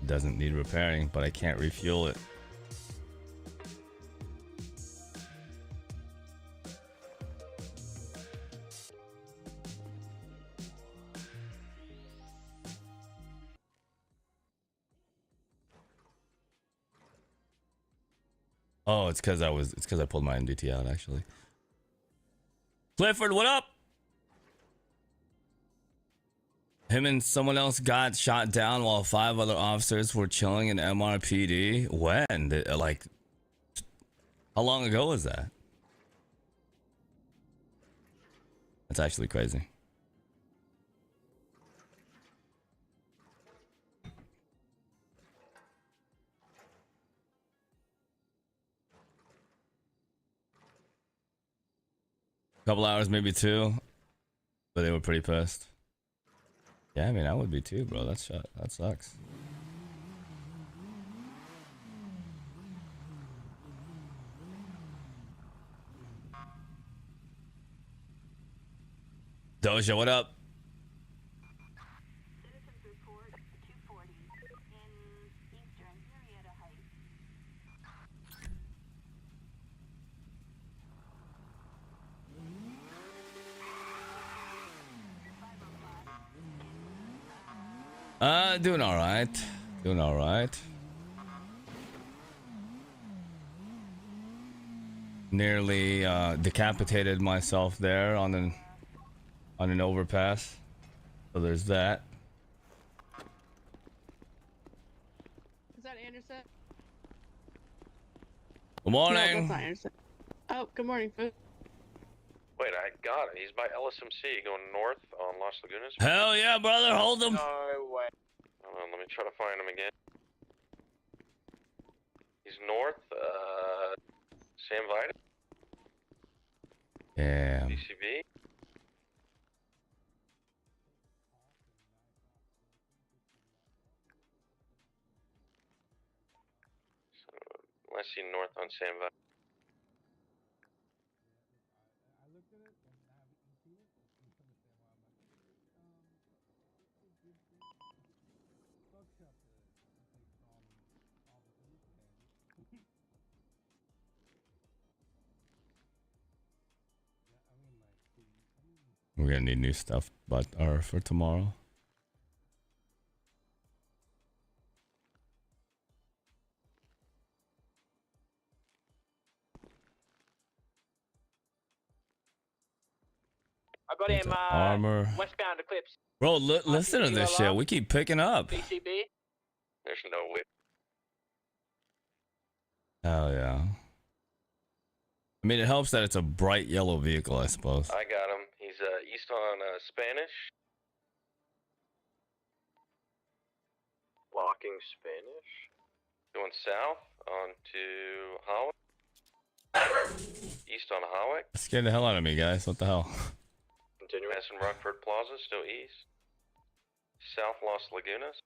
Doesn't need repairing, but I can't refuel it. Oh, it's because I pulled my MDT out actually. Clifford, what up? Him and someone else got shot down while 5 other officers were chilling in MRPD. When? Like, how long ago was that? That's actually crazy. Couple hours, maybe 2, but they were pretty pissed. Yeah, I mean, I would be too, bro. That sucks. Doja, what up? Doing all right. Doing all right. Nearly decapitated myself there on an overpass. So there's that. Is that Anderson? Good morning. No, that's not Anderson. Oh, good morning, Food. Wait, I got it. He's by LSMC going north on Las Lagunas. Hell yeah, brother. Hold him. No way. Hold on, let me try to find him again. He's north, San Vita. Yeah. DCB. So, I see north on San Vita. We're gonna need new stuff, but for tomorrow. I got him armor. westbound Eclipse. Bro, listen to this shit. We keep picking up. BCB. There's no way. Hell yeah. I mean, it helps that it's a bright yellow vehicle, I suppose. I got him. He's east on Spanish. Blocking Spanish. Going south onto Howick. East on Howick. Scared the hell out of me, guys. What the hell? Continue. Passing Rockford Plaza, still east. South Las Lagunas.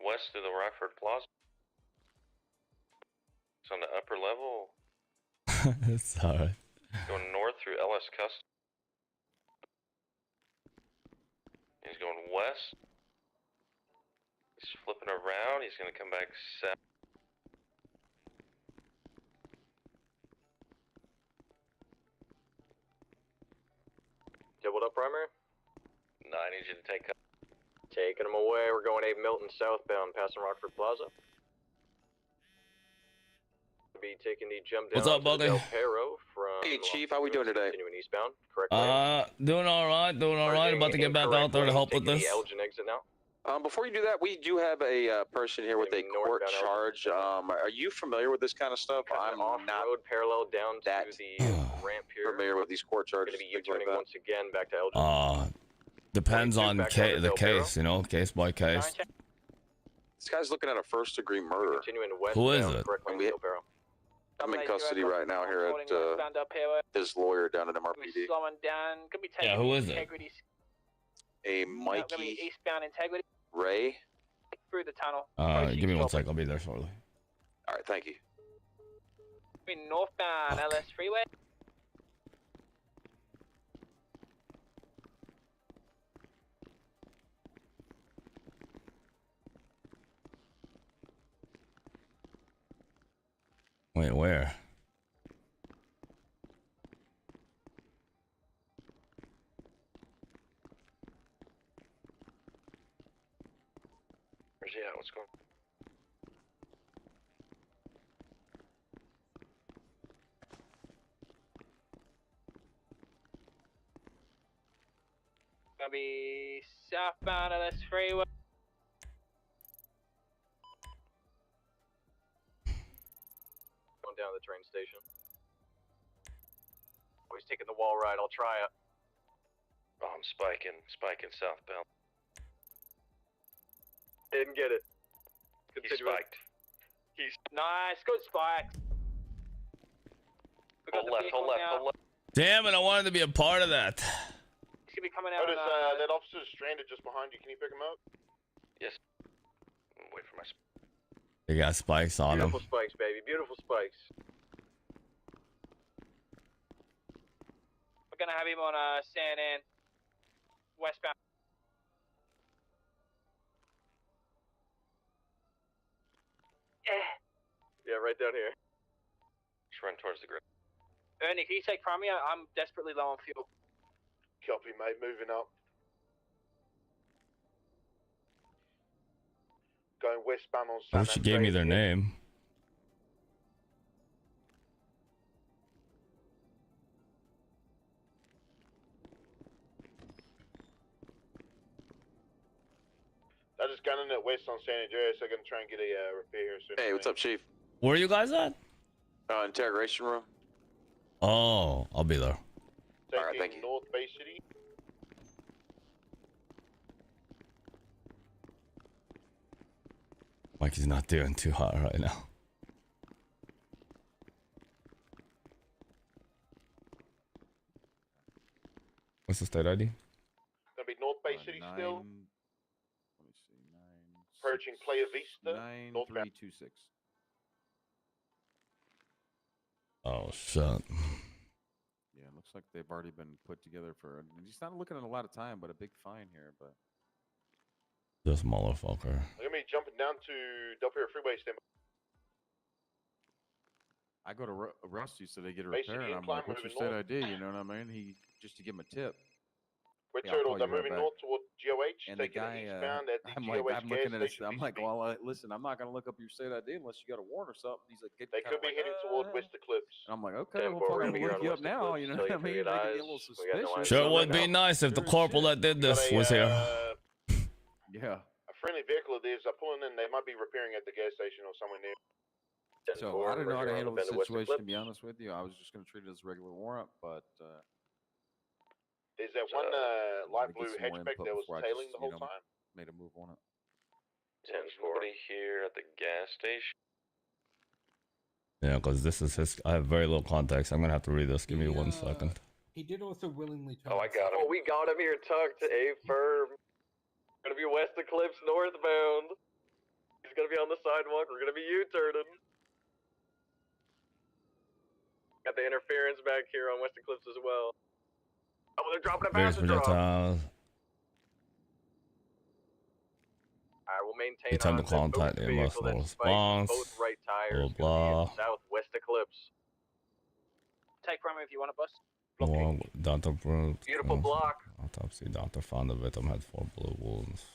West of the Rockford Plaza. It's on the upper level. It's alright. Going north through LS Custom. He's going west. He's flipping around. He's going to come back south. Doubled up primary? No, I need you to take up. Taking him away. We're going 8 Milton southbound, passing Rockford Plaza. Be taking the jump down. What's up, buddy? From hey, Chief, how we doing today? Continuing eastbound, correct? Doing all right. Doing all right. About to get back out there to help with this. Elgin exit now. Before you do that, we do have a person here with a court charge. Are you familiar with this kind of stuff? I'm not road parallel down to the ramp here. Familiar with these court charges? Going to be U-turning once again back to Elgin. Depends on the case, you know, case by case. This guy's looking at a first-degree murder. Who is it? I'm in custody right now here at his lawyer down at MRPD. Yeah, who is it? A Mikey eastbound Integrity. Ray. Through the tunnel. Give me 1 sec. I'll be there shortly. All right, thank you. Northbound LS Freeway. Wait, where? Where's he at? What's going on? Gonna be southbound of this freeway. Going down to the train station. Oh, he's taking the wall ride. I'll try it. Oh, I'm spiking southbound. Didn't get it. He spiked. He's Nice, good spikes. We got hold the left, vehicle now. Damn it! I wanted to be a part of that. He's gonna be coming out. Notice that officer's stranded just behind you. Can you pick him up? Yes. Wait for my. They got spikes on them. Beautiful spikes, baby. Beautiful spikes. We're gonna have him on San Ann, westbound. Yeah, right down here. Just run towards the grid. Ernie, can you take from me? I'm desperately low on fuel. Copy, mate. Moving up. Going westbound on I San wish you gave me their name. They're just gunning it west on San Andreas. They're going to try and get a repair here soon. Hey, what's up, Chief? Where are you guys at? Interrogation room. Oh, I'll be there. Taking Alright, thank you. North Bay City. Mikey's not doing too hot right now. What's the state ID? Going to be North Bay City still. Let me see, Approaching Playa Vista. 9326. Oh shit. Yeah, it looks like they've already been put together for. He's not looking at a lot of time, but a big fine here. But This motherfucker. They're going to be jumping down to Del Perro Freeway. Stand by. I go to arrest you, so they get a Basic repair, and I'm incline like, "What's your moving state ID?" You know what I mean? He just to give him a tip. We're Yeah, I'll turtles. call They're you right moving back. north toward GOH. And the taking guy, it eastbound at the I'm GOH like, I'm looking gas at it. station. I'm like, well, listen, I'm not gonna look up your state ID unless you got a warrant or something. He's like, They could be heading toward West Eclipse. And I'm like, okay, well, 10-4, fuck, we're I'm gonna gonna get look you on up now. West You know Eclipse, what I mean? tell you Making for me a little eyes. We got no suspicious. eyes. Sure So would right be now- nice if the Sure corporal shit. that did this was here. Yeah. A friendly vehicle of theirs are pulling in. They might be repairing at the gas station or somewhere near. So I didn't know how to handle the situation, to be honest with you. I was just gonna treat it as a regular warrant, but There's that one light blue get some more hatchback input that was before I tailing just, the whole you know, time. made a move on it. 10-4 here at the gas station. Yeah, because this is his. I have very little context. I'm gonna have to read this. Give me 1 second. He did also willingly turn. Oh, I got him. Oh, we got him here tucked. A firm. Gonna be West Eclipse northbound. He's gonna be on the sidewalk. We're gonna be U-turning. Got the interference back here on West Eclipse as well. Oh, they're dropping a Various passenger off. projectiles. I will maintain They tend to on the contact both the vehicle emotional that spiked response. both right tires. Blah, blah. Southwest Eclipse. Take from me if you want a bus. Well, Doctor Brute. Beautiful block. Autopsy. Doctor found the victim had 4 blue wounds.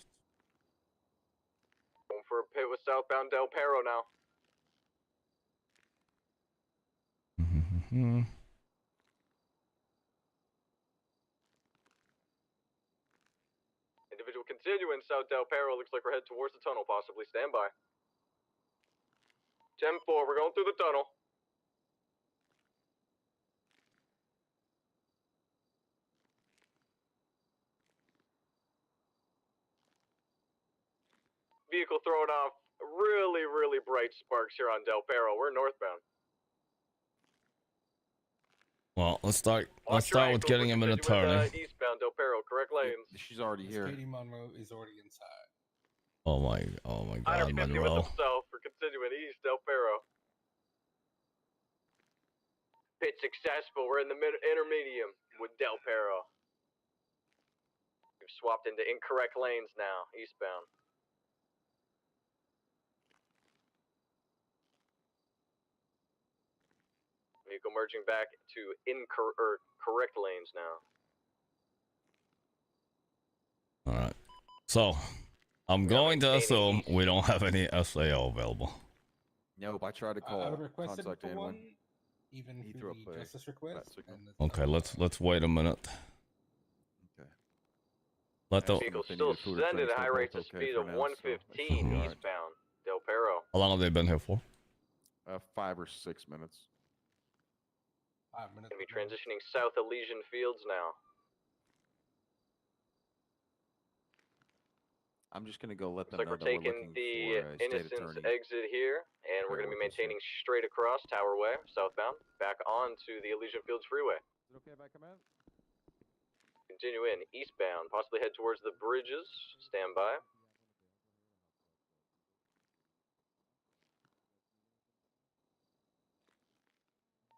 Going for a pit with southbound Del Perro now. Individual continuing South Del Perro. Looks like we're headed towards the tunnel, possibly. Stand by. 10-4, we're going through the tunnel. Vehicle throwing off really, really bright sparks here on Del Perro. We're northbound. Well, let's start. Watch Let's your start with ankles. getting We're him an continuing, attorney. Eastbound Del Perro, correct lanes. She's already here. Katie Monroe is already inside. Oh my God, 150 with Monroe. himself. We're continuing east Del Perro. Pit successful. We're in the intermedium with Del Perro. We've swapped into incorrect lanes now, eastbound. Vehicle merging back to correct lanes now. All right. So, I'm going to assume we don't have any SAO available. Nope, I tried to I call would request it contact for anyone. one, even He through threw the up a justice request. signal. and it's Okay, not- let's wait a minute. Okay. Let the. Ask them Vehicle if they still need food or sending drinks, at high they're rates both of okay speed for of now, so it should 115 be all right. eastbound Del Perro. How long have they been here for? 5 or 6 minutes. 5 minutes. Gonna be at most. transitioning south Elysian Fields now. I'm just gonna go let Looks them like know we're that we're taking looking the for a state Innocence attorney. exit here, and we're Bear gonna be with us here. maintaining straight across Tower Way, southbound, back onto the Elysian Fields Freeway. Is it okay if I come in? Continue in eastbound, possibly head towards the bridges. Stand by.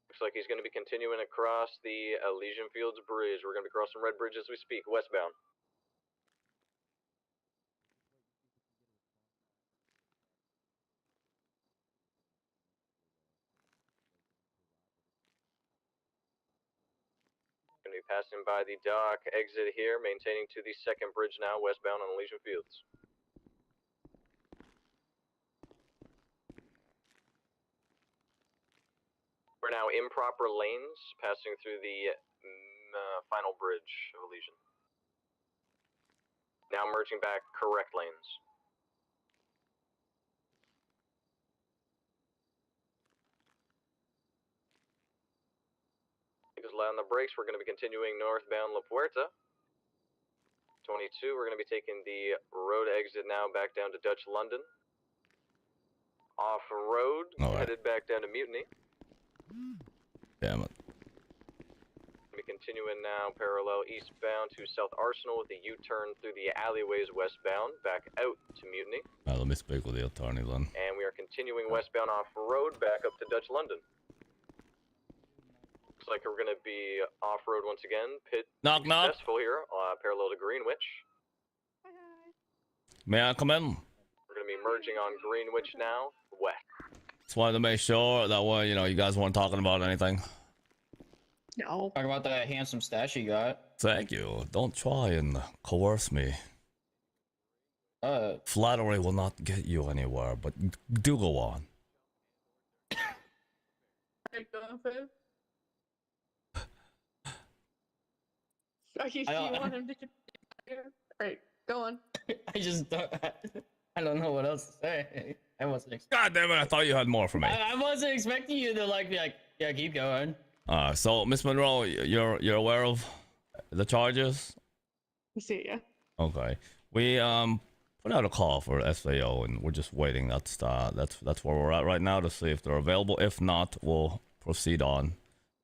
Looks like he's going to be continuing across the Elysian Fields Bridge. We're going to be crossing Red Bridge as we speak, westbound. Going to be passing by the dock exit here, maintaining to the second bridge now, westbound on Elysian Fields. We're now improper lanes, passing through the final bridge of Elysian. Now merging back correct lanes. Because loud on the brakes, we're going to be continuing northbound La Puerta. 22, we're going to be taking the road exit now back down to Dutch London. Off-road, All right. headed back down to Mutiny. Damn it. We'll be continuing now parallel eastbound to South Arsenal with a U-turn through the alleyways westbound, back out to Mutiny. Let me speak with the attorney then. And we are continuing westbound off-road back up to Dutch London. Looks like we're going to be off-road once again. Pit Knock, knock. successful here, parallel to Greenwich. May I come in? We're going to be merging on Greenwich now, west. Just wanted to make sure that way, you guys weren't talking about anything. No. Talk about that handsome stash you got. Thank you. Don't try and coerce me. Flattery will not get you anywhere, but do go on. Alright, go on, Fib. Okay, so you want him to continue? Alright, go on. I don't know what else to say. I wasn't. God damn it! I thought you had more for me. I wasn't expecting you to be like, yeah, keep going. So Miss Monroe, you're aware of the charges? I see ya. Okay. We put out a call for SAO, and we're just waiting. That's where we're at right now to see if they're available. If not, we'll proceed on.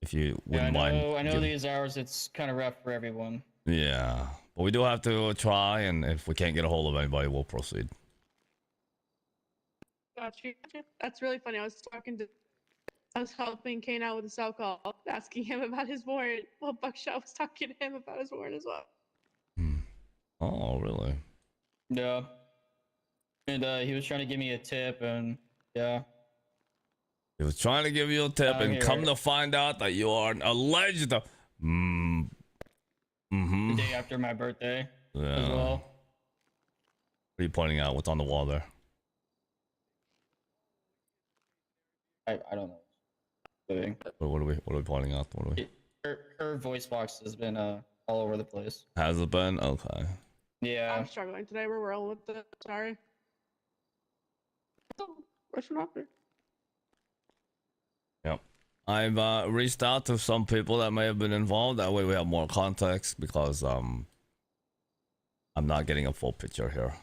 If you wouldn't mind. I know these hours. It's kind of rough for everyone. Yeah, but we do have to try, and if we can't get a hold of anybody, we'll proceed. Gotcha. That's really funny. I was helping Kane out with his alcohol, asking him about his warrant. Well, Buckshot was talking to him about his warrant as well. Oh, really? Yeah. And he was trying to give me a tip, and yeah. He was trying to give you a tip, and here. come to find out that you are an alleged. The day after my birthday Yeah. as well. What are you pointing out? What's on the wall there? I don't know. What are we pointing out? What are we? Her voice box has been all over the place. Has it been? Okay. Yeah. I'm struggling today. We're rolling with it. Sorry. Oh, Russian offer. Yep. I've reached out to some people that may have been involved. That way we have more context, because I'm not getting a full picture here.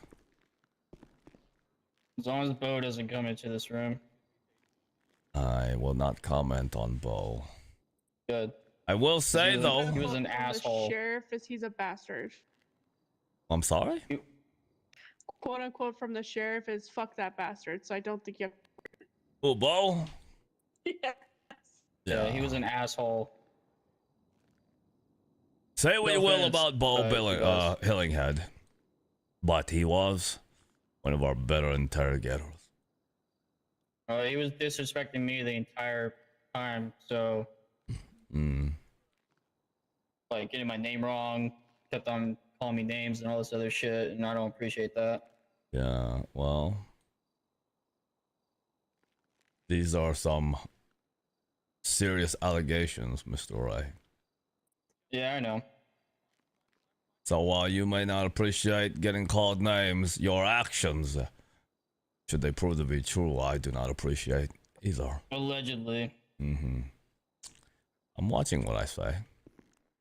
As long as Bo doesn't come into this room. I will not comment on Bo. Good. I will say though, He was an asshole. The sheriff he's a bastard. I'm sorry. Quote unquote from the sheriff is fuck that bastard. So I don't think you have. Oh, Bo. Yes. Yeah, he was an asshole. Say what No you will offense, about Bo Hillinghead, but he was one of our better interrogators. He was disrespecting me the entire time. So, like, getting my name wrong, kept on calling me names and all this other shit, and I don't appreciate that. Yeah, well, these are some serious allegations, Mr. Ray. Yeah, I know. So while you may not appreciate getting called names, your actions, should they prove to be true, I do not appreciate either. Allegedly. I'm watching what I say.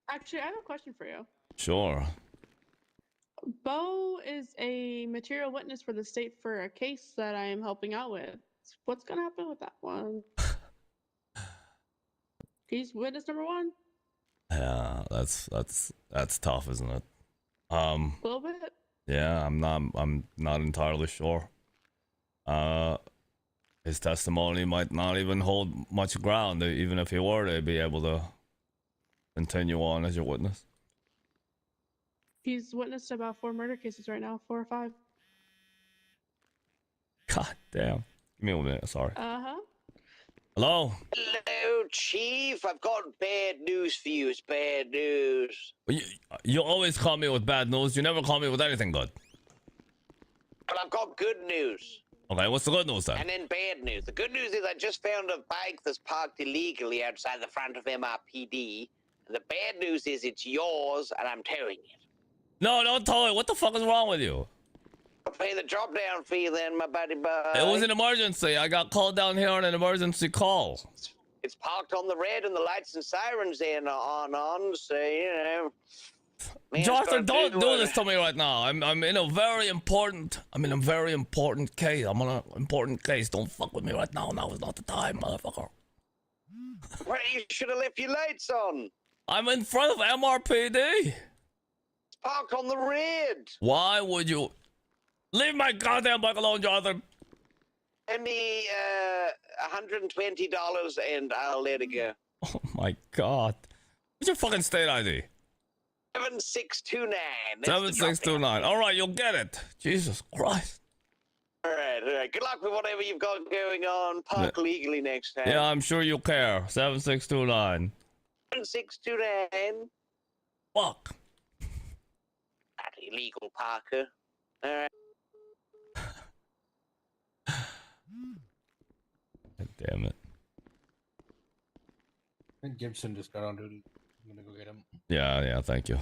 Actually, I have a question for you. Sure. Bo is a material witness for the state for a case that I am helping out with. What's gonna happen with that one? He's witness number one. Yeah, that's tough, isn't it? A little bit. Yeah, I'm not entirely sure. His testimony might not even hold much ground, even if he were to be able to continue on as your witness. He's witnessed about 4 murder cases right now, 4 or 5. God damn. Give me a minute, sorry. Uh-huh. Hello? Hello, Chief. I've got bad news for you. It's bad news. You always call me with bad news. You never call me with anything good. But I've got good news. Okay, what's the good news then? And then bad news. The good news is I just found a bike that's parked illegally outside the front of MRPD. And the bad news is it's yours, and I'm towing it. No, don't tow it. What the fuck is wrong with you? I'll pay the drop-down fee then, my buddy boy. It was an emergency. I got called down here on an emergency call. It's parked on the red and the lights and sirens there on, so, you know. Jonathan, don't do this to me right now. I'm in a very important case. I'm on an important case. Don't fuck with me right now. Now is not the time, motherfucker. Well, you should have left your lights on. I'm in front of MRPD. It's parked on the red. Why would you leave my goddamn bike alone, Jonathan? Give me $120 and I'll let it go. Oh my god. What's your fucking state ID? 7629. 7629. All right, you'll get it. Jesus Christ. All right. Good luck with whatever you've got going on. Park legally next time. Yeah, I'm sure you care. 7629. 7629. Fuck. That illegal Parker. All right. God damn it. I think Gibson just got on duty. I'm gonna go get him. Yeah, thank you.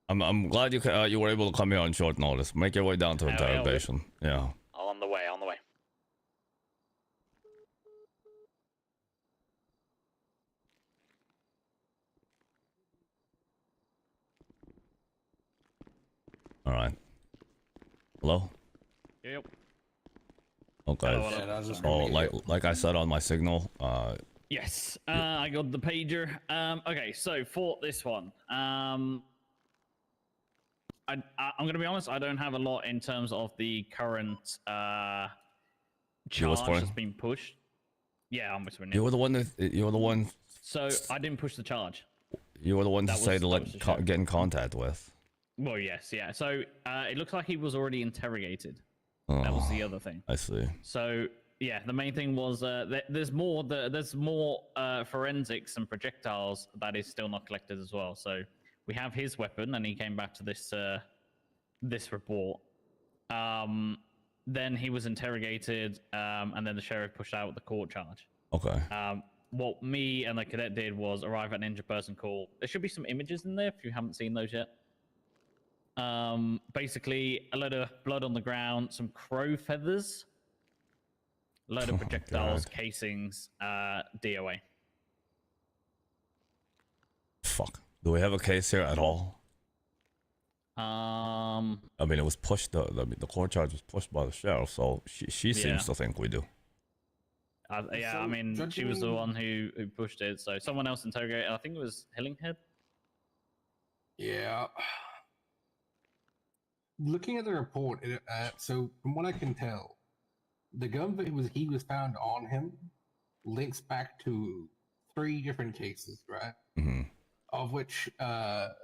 I'm glad you were able to come here on short notice. Make your way down to interrogation. Yeah. On the way. All right. Hello? Yep. Okay. Yeah, that was just So gonna like I said on my signal, Yes, I got the pager. Okay, so for this one, I'm gonna be honest. I don't have a lot in terms of the current charge that's been pushed. Yeah, I'm whispering. you were the one. So I didn't push the charge. You were the one to That say was- to that was the show. get in contact with. Well, yes, yeah. So it looks like he was already interrogated. Oh, That was the other thing. I see. So yeah, the main thing was there's more forensics and projectiles that is still not collected as well. So we have his weapon, and he came back to this report. Then he was interrogated, and then the sheriff pushed out the court charge. Okay. What me and the cadet did was arrive at an injured person call. There should be some images in there if you haven't seen those yet. Basically, a load of blood on the ground, some crow feathers, a load of projectiles, casings, DOA. Fuck. Do we have a case here at all? I I mean, it was pushed. The court charge was pushed by the sheriff, so she seems Yeah. to think we do. yeah, So, I mean, she was the judging- one who pushed it. So someone else interrogated. I think it was Hillinghead. Yeah. Looking at the report, so from what I can tell, the gun that he was found on him links back to 3 different cases, right? Mm-hmm. Of which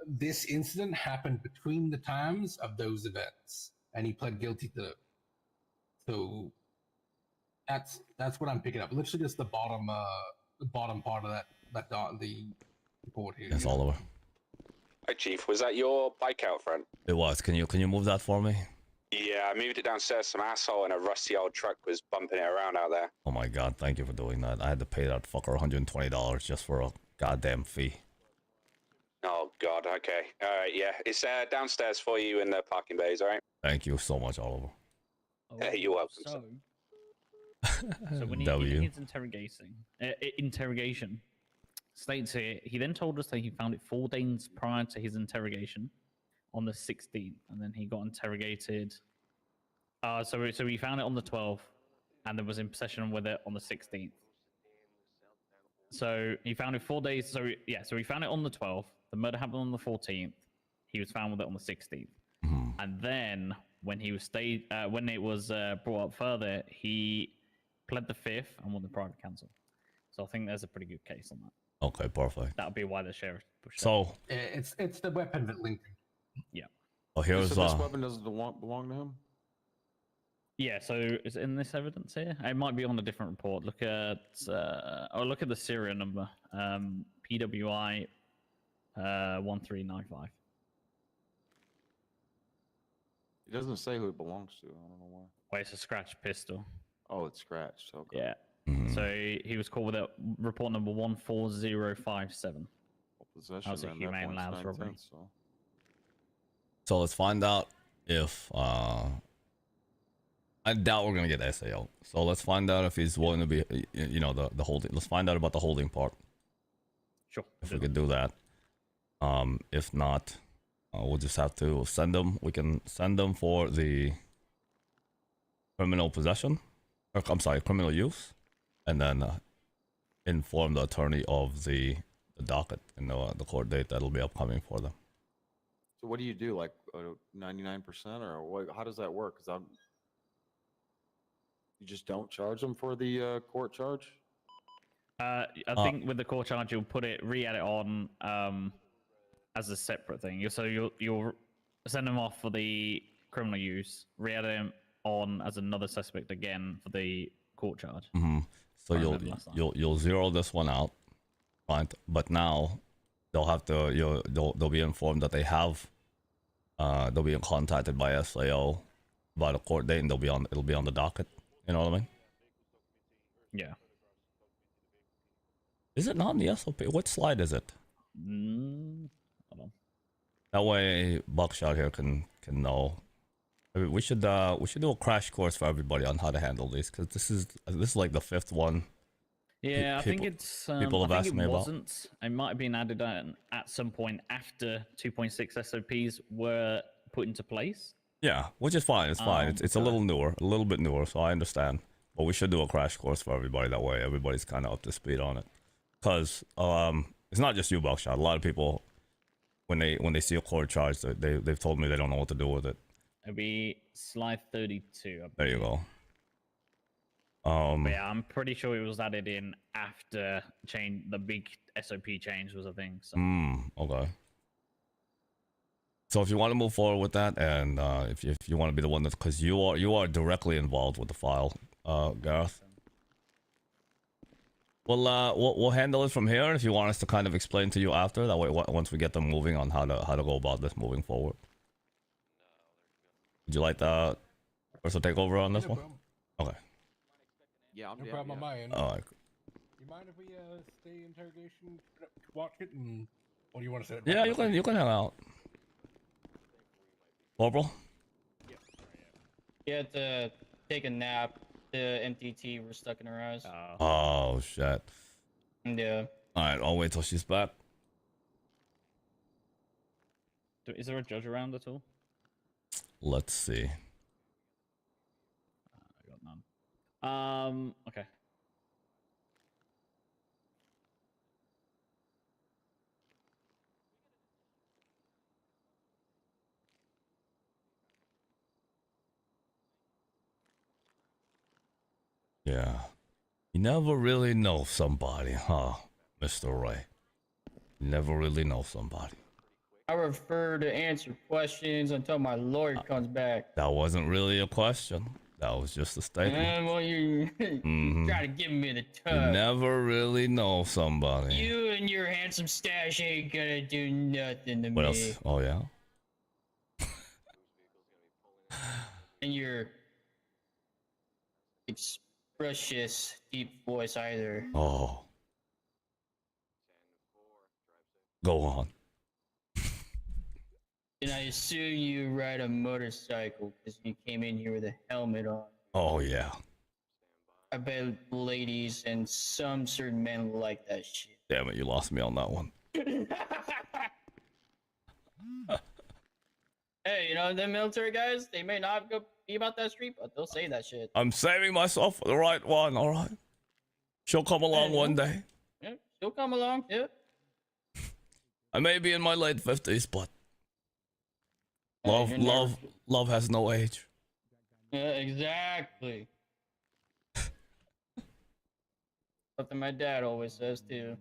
this incident happened between the times of those events, and he pled guilty to them. So, That's what I'm picking up. Literally just the bottom part of the report here. Yes, yeah. Oliver. Hi, Chief. Was that your bike out front? It was. Can you move that for me? Yeah, I moved it downstairs. Some asshole in a rusty old truck was bumping it around out there. Oh my god, thank you for doing that. I had to pay that fucker $120 just for a goddamn fee. Oh, God. Okay. All right, yeah. It's downstairs for you in the parking bays, all right? Thank you so much, Oliver. Hey, you're welcome, So, sir. so when W. in his interrogation, states here, he then told us that he found it 4 days prior to his interrogation on the 16th, and then he got interrogated. So he found it on the 12th, and then was in possession with it on the 16th. So he found it 4 days. So he found it on the 12th. The murder happened on the 14th. He was found with it on the 16th, and then when he was when it was brought up further, he pled the 5th and won the private counsel. So I think there's a pretty good case on that. Okay, perfect. That would be why the sheriff pushed it. So It's the weapon that linked him. Yeah. oh, here's So this weapon doesn't belong to him? Yeah, so is it in this evidence here? It might be on a different report. Look at look at the serial number. PWI 1395. It doesn't say who it belongs to. I don't know why. Wait, it's a scratch pistol. Oh, it's scratched. Okay. Yeah. Mhm. So he was called with a report number 14057. Possession. That was a man, humane one's lounge 9 robbery. cents, so. So let's find out if I doubt we're gonna get SAO. So let's find out if he's willing to be, the holding. Let's find out about the holding part. Sure. If we could do that. If not, we'll just have to send them. We can send them for the criminal possession, or I'm sorry, criminal use, and then inform the attorney of the docket and the court date that'll be upcoming for them. So what do you do? Like 99% or what? How does that work? Because you just don't charge them for the court charge? I think with the court charge, you'll re-add it on as a separate thing. So you'll send them off for the criminal use, re-add them on as another suspect again for the court charge. Mm-hmm. So I remember last time. you'll zero this one out, right? But now they'll have to they'll be informed that they have they'll be contacted by SAO by the court date, and it'll be on the docket. You know what I mean? Yeah. Is it not in the SOP? What slide is it? Hold on. That way, Buckshot here can know. I mean, we should do a crash course for everybody on how to handle these, because this is like the 5th one. Yeah, I think it's. people have I asked think me it about. wasn't. It might have been added at some point after 2.6 SOPs were put into place. Yeah, which is fine. It's fine. It's a little newer, a little bit newer, so I understand. But we should do a crash course for everybody. That way, everybody's kind of up to speed on it. Because it's not just you, Buckshot. A lot of people, when they see a court charge, they've told me they don't know what to do with it. It'll be slide 32. There you go. But yeah, I'm pretty sure it was added in after the big SOP change was a thing. So. Okay. So if you want to move forward with that, and if you want to be the one that, because you are directly involved with the file, Gareth. We'll handle it from here. If you want us to kind of explain to you after, that way once we get them moving on how to go about this moving forward. Would you like the person to take over on this one? Okay. Yeah, No problem on my end. All right. You mind if we stay interrogation, watch it, and what do you want to say? Yeah, you can hang out. Corporal? You had to take a nap. The MTT were stuck in her eyes. Oh shit. Yeah. Alright, I'll wait till she's back. Is there a judge around at all? Let's see. I got none. Okay. Yeah. You never really know somebody, huh, Mr. Ray? You never really know somebody. I prefer to answer questions until my lawyer comes back. That wasn't really a question. That was just a statement. Well, you Mhm. try to give me the You tug. never really know somebody. You and your handsome stash ain't gonna do nothing to What me. else? Oh yeah. And your expressious deep voice either. Oh. Go on. And I assume you ride a motorcycle because you came in here with a helmet on. Oh yeah. I bet ladies and some certain men like that shit. Damn it, you lost me on that one. Hey, you know, the military guys, they may not go be about that street, but they'll say that shit. I'm saving myself for the right one, alright? She'll come along one day. Yeah, she'll come along, yeah. I may be in my late 50s, but Hey, love, you're love, love has no age. Yeah, exactly. Something my dad always says too.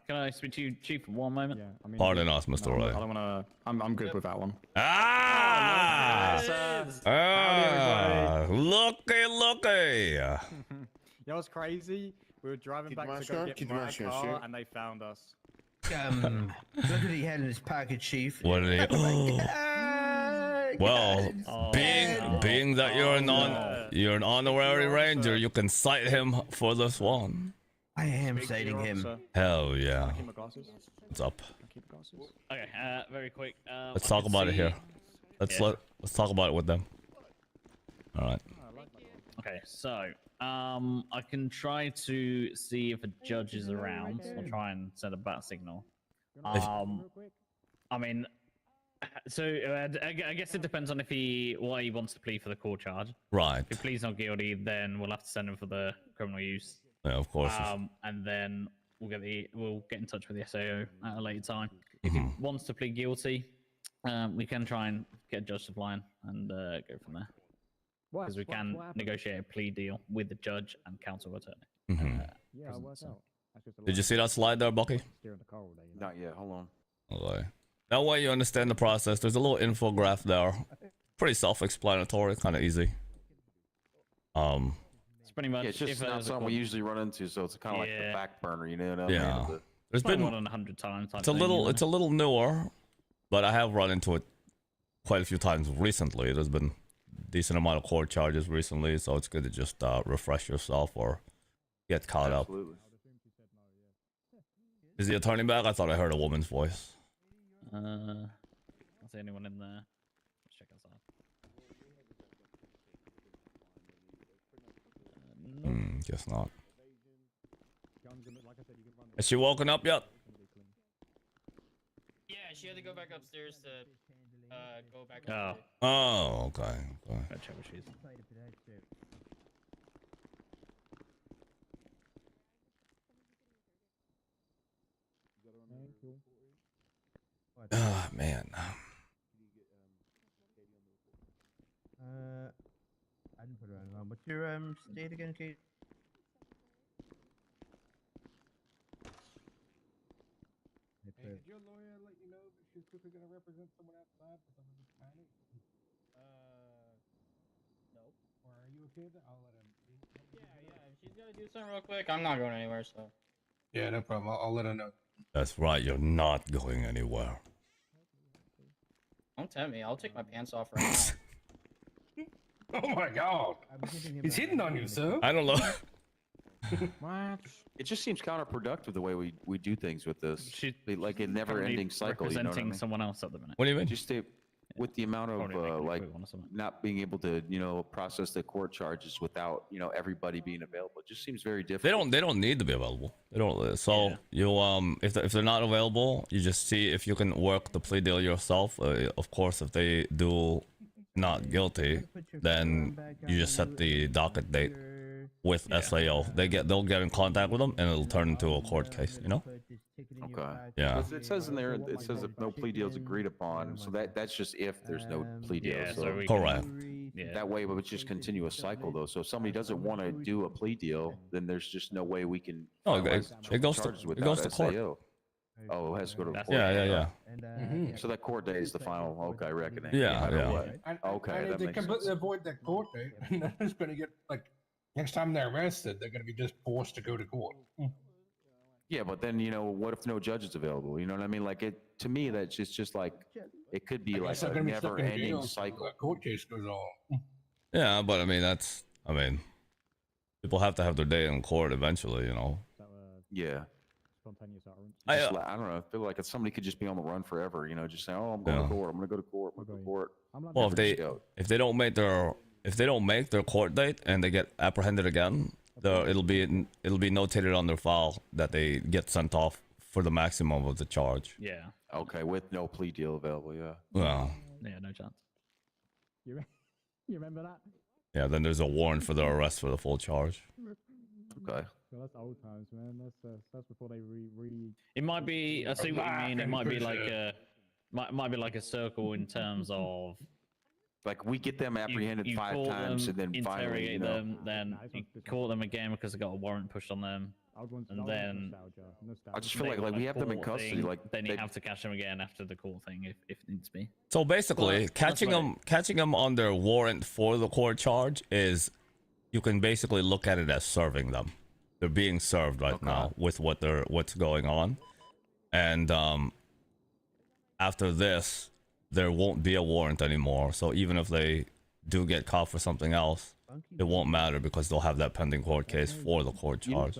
Can I speak to you, Chief, for one moment? Yeah, I mean, Pardon us, Mr. Ray. I don't want to. I'm good with that one. Ah! Looky. You know what's crazy? We were driving back to go get my car, and they found us. Look what he had in his pocket, Chief. What did he? Oh. Well, being that you're an honorary ranger, you can cite him for this one. I am citing him. Hell yeah. What's up? Okay, very quick. Let's talk about it here. Let's talk about it with them. All right. Okay, so I can try to see if a judge is around. I'll try and send a bat signal. I mean, so I guess it depends on what he wants to plead for the court charge. Right. If he pleads not guilty, then we'll have to send him for the criminal use. Yeah, of course. And then we'll get in touch with the SAO at a later time. If he wants to plead guilty, we can try and get a judge to fly in and go from there. Because we can negotiate a plea deal with the judge and counsel attorney. Yeah, I'll work out. Did you see that slide there, Bucky? Not yet. Hold on. Okay. That way you understand the process. There's a little infograph there. Pretty self-explanatory, kind of easy. It's pretty much. Yeah, it's just not something we usually run into, so it's kind of like the back burner, you know what I mean? Yeah. There's Probably been more than 100 times. It's a little newer, but I have run into it quite a few times recently. There's been a decent amount of court charges recently, so it's good to just refresh yourself or get caught up. Is the attorney back? I thought I heard a woman's voice. I don't see anyone in there. Let's check outside. Guess not. Has she woken up yet? Yeah, she had to go back upstairs to go back. Oh, okay. I'll check what she's. Ah, man. I didn't put it on. What's your state again, Kate? Hey, did your lawyer let you know that she's quickly going to represent someone outside for some of this panic? No. Or are you okay with it? I'll let him. Yeah. If she's gotta do something real quick, I'm not going anywhere. So. Yeah, no problem. I'll let her know. That's right. You're not going anywhere. Don't tempt me. I'll take my pants off right now. Oh my god! He's hitting on you, sir. I don't know. What? It just seems counterproductive the way we do things with this. She's like a never-ending cycle. You know what I representing mean? someone else at the minute. What do you mean? Just with the amount of Probably making a like quick one or something. not being able to process the court charges without everybody being available. It just seems very difficult. They don't need to be available. They don't. So you if they're not available, you just see if you can work the plea deal yourself. Of course, if they do not guilty, then you just set the docket date with SAO. They'll get in contact with them, and it'll turn into a court case. You know? Okay. Yeah. It says in there. It says if no plea deal is agreed upon. So that's just if there's no plea deal. Yeah, so so we Correct. Yeah. that way, it would just continue a cycle though. So if somebody doesn't want to do a plea deal, then there's just no way we can. No, finalize it goes to charges it without goes to court. SAO. Oh, it has to go to the That's- court. Yeah. And So that court date is the final, okay, reckoning. Yeah, no matter yeah. what. And, Okay, and that if they makes completely sense. avoid that court date, they're just going to get like next time they're arrested, they're going to be just forced to go to court. Yeah, but then, what if no judge is available? You know what I mean? Like, to me, that's just like, it could be like They're a going to be stuck in never-ending jail. cycle. The court case goes on. Yeah, but I mean, people have to have their day in court eventually, Yeah. Spontaneous utterance. I, I don't know. I feel like somebody could just be on the run forever, just saying, oh, I'm going to court. I'm going to go to court. I'm going to court. well, if they don't make their court date and they get apprehended again, it'll be notated on their file that they get sent off for the maximum of the charge. Yeah. Okay, with no plea deal available, yeah. Well, Yeah, no chance. You remember that? yeah, then there's a warrant for the arrest for the full charge. Okay. Well, that's old times, man. That's before they really. It might be. I see what you mean. It might be like might be like a circle in terms of Like, we get them apprehended you 5 caught times them, and then finally, interrogate them, then you caught them again because they got a warrant pushed on them, and then I just feel like we have them in custody. thing, Like, then you have to catch them again after the court thing if needs be. So basically, Well, catching them on their warrant for the court charge is, you can basically look at it as serving them. They're being served right now with what's going on, and after this, there won't be a warrant anymore. So even if they do get caught for something else, it won't matter because they'll have that pending court case for the court charge.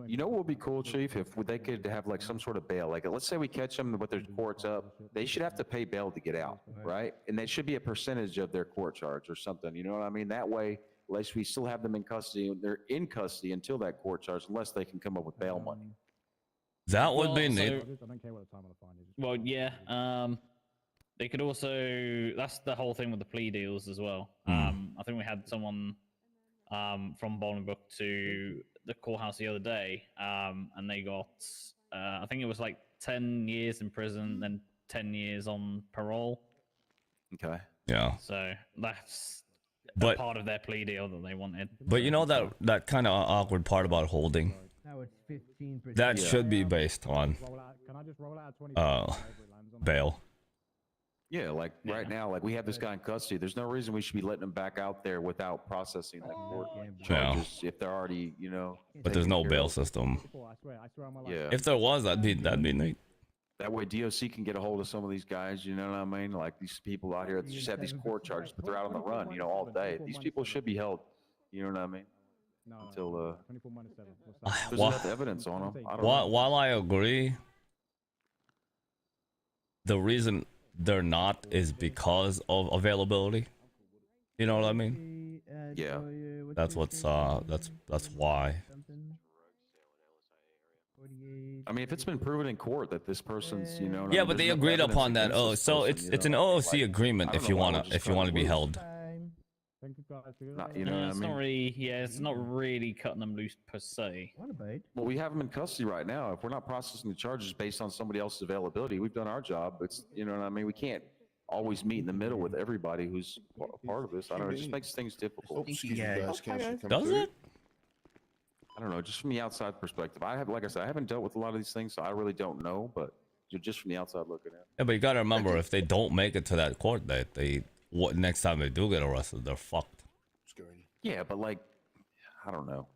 You know what would be cool, Chief? If they could have like some sort of bail. Like, let's say we catch them with their courts up, they should have to pay bail to get out, right? And they should be a percentage of their court charge or something. You know what I mean? That way, at least we still have them in custody. They're in custody until that court charge, unless they can come up with bail money. That would be neat. Well, yeah. They could also. That's the whole thing with the plea deals as well. I think we had someone from Bolingbrook to the courthouse the other day, and they got. I think it was like 10 years in prison, then 10 years on parole. Okay. Yeah. So that's But- part of their plea deal that they wanted. But you know that kind of awkward part about holding? Now it's 15%. That should be based on Can I just roll out 20? bail. Yeah, like right now, like we have this guy in custody. There's no reason we should be letting him back out there without processing that court charges if they're already, But there's no taken care bail of. system. I swear on my life. Yeah. If there was, that'd be neat. That way DOC can get a hold of some of these guys, you know what I mean? Like these people out here that just have these court charges, but they're out on the run, all day. These people should be held, you know what I mean? Until 24 minus 7. What's that? there's enough evidence on them. I don't know. While I agree, the reason they're not is because of availability. You know what I mean? Yeah. That's why. I mean, if it's been proven in court that this person's, Yeah, but they agreed upon that. Oh, so it's an OOC agreement if you wanna be held. You know what I It's mean? not really. Yeah, it's not really cutting them loose per se. Well, we have them in custody right now. If we're not processing the charges based on somebody else's availability, we've done our job. It's, you know what I mean? We can't always meet in the middle with everybody who's a part of this. I don't know. It just makes things difficult. Excuse me, guys. Does it? I don't know. Just from the outside perspective, like I said, I haven't dealt with a lot of these things, so I really don't know. But just from the outside looking at it. Yeah, but you gotta remember, if they don't make it to that court date, next time they do get arrested, they're fucked. Yeah, but like, I don't know.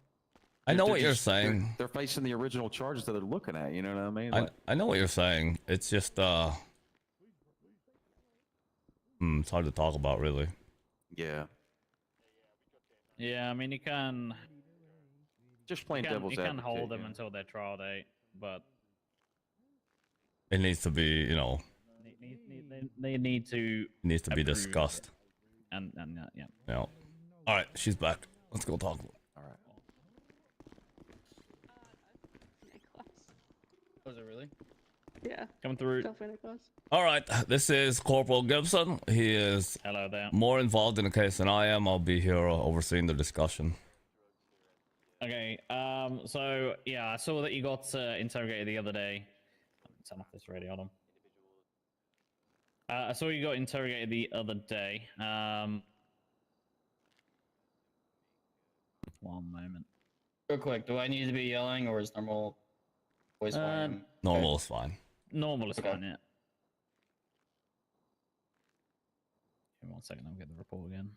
I know They're what you're just- saying. They're facing the original charges that they're looking at. You know what I mean? I know what you're saying. It's just it's hard to talk about, really. Yeah. Yeah, I mean you can. Just plain devil's You can advocate, hold them yeah. until their trial date, but It needs to be, they need to. needs to be approve discussed. And yeah. Yeah. All right, she's back. Let's go talk. All right. Was it really? Yeah. Coming through. Definitely Nicholas. All right, this is Corporal Gibson. He is Hello there. more involved in the case than I am. I'll be here overseeing the discussion. Okay. So yeah, I saw that you got interrogated the other day. Turn off this radio. Hold on. I saw you got interrogated the other day. One moment. Real quick, do I need to be yelling or is normal voice volume? Normal is fine. Normal is Okay. fine, yeah. Give me 1 second, I'll get the report again.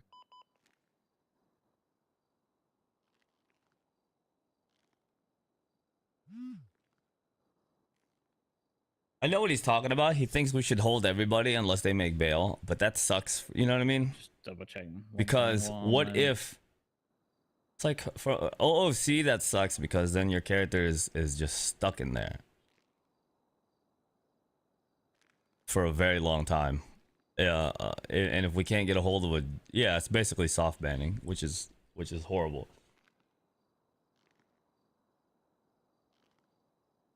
I know what he's talking about. He thinks we should hold everybody unless they make bail, but that sucks. You know what I mean? Just double checking. Because 1.1, what if it's like for OOC that sucks because then your character is just stuck in there for a very long time. Yeah, and if we can't get a hold of it's basically soft banning, which is horrible.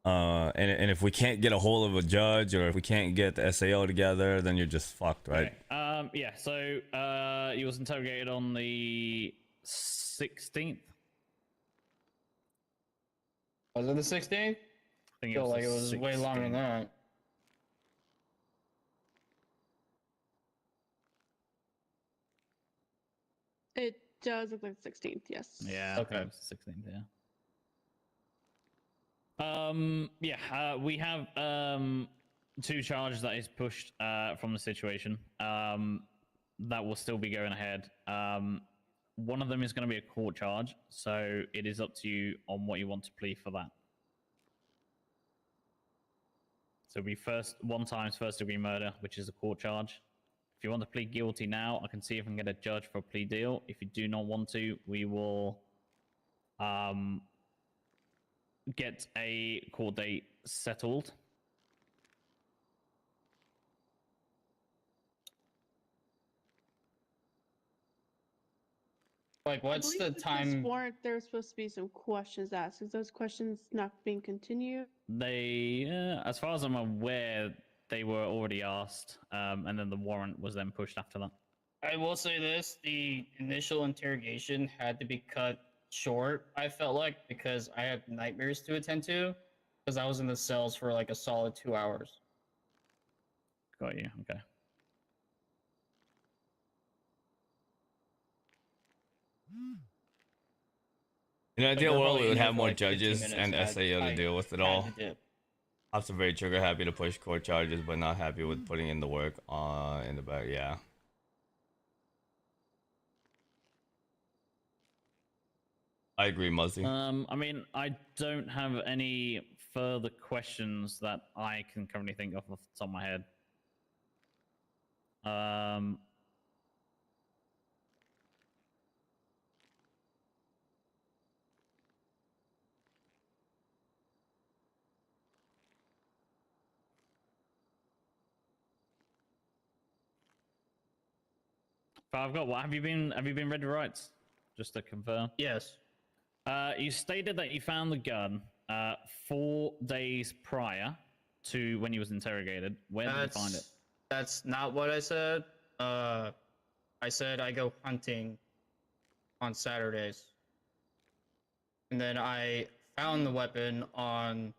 And if we can't get a hold of a judge or if we can't get the SAO together, then you're just fucked, right? Okay. Yeah. So he was interrogated on the 16th. Was it the 16th? I think Feel like it was way longer than that. It does look like the 16th, yes. Yeah. Okay. It was 16th. Yeah. We have 2 charges that is pushed from the situation. That will still be going ahead. One of them is going to be a court charge, so it is up to you on what you want to plead for that. So we first degree murder, which is a court charge. If you want to plead guilty now, I can see if I can get a judge for a plea deal. If you do not want to, we will get a court date settled. Like, what's the This time? warrant, there's supposed to be some questions asked. Is those questions not being continued? They, as far as I'm aware, they were already asked, and then the warrant was then pushed after that. I will say this: the initial interrogation had to be cut short. I felt like because I had nightmares to attend to, because I was in the cells for like a solid 2 hours. Got you. Okay. In an ideal we're world, probably we would in there have for more like 15 judges minutes, and and SAO to I deal with it had all. to dip. I'm so very trigger happy to push court charges, but not happy with putting in the work in the back. Yeah. I agree, Muzzy. I mean, I don't have any further questions that I can currently think of off the top of my head. But I've got what? Have you been read the rights? Just to confirm. Yes. You stated that you found the gun 4 days prior to when he was interrogated. Where did you find it? That's not what I said. I said I go hunting on Saturdays. And then I found the weapon on,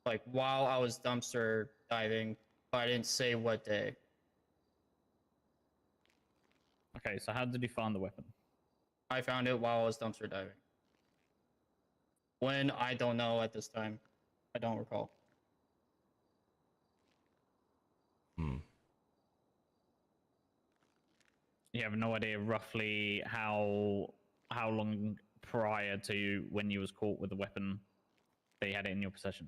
like, while I was dumpster diving, but I didn't say what day. Okay, so how did you find the weapon? I found it while I was dumpster diving. When, I don't know at this time. I don't recall. You have no idea roughly how long prior to when you was caught with the weapon they had it in your possession?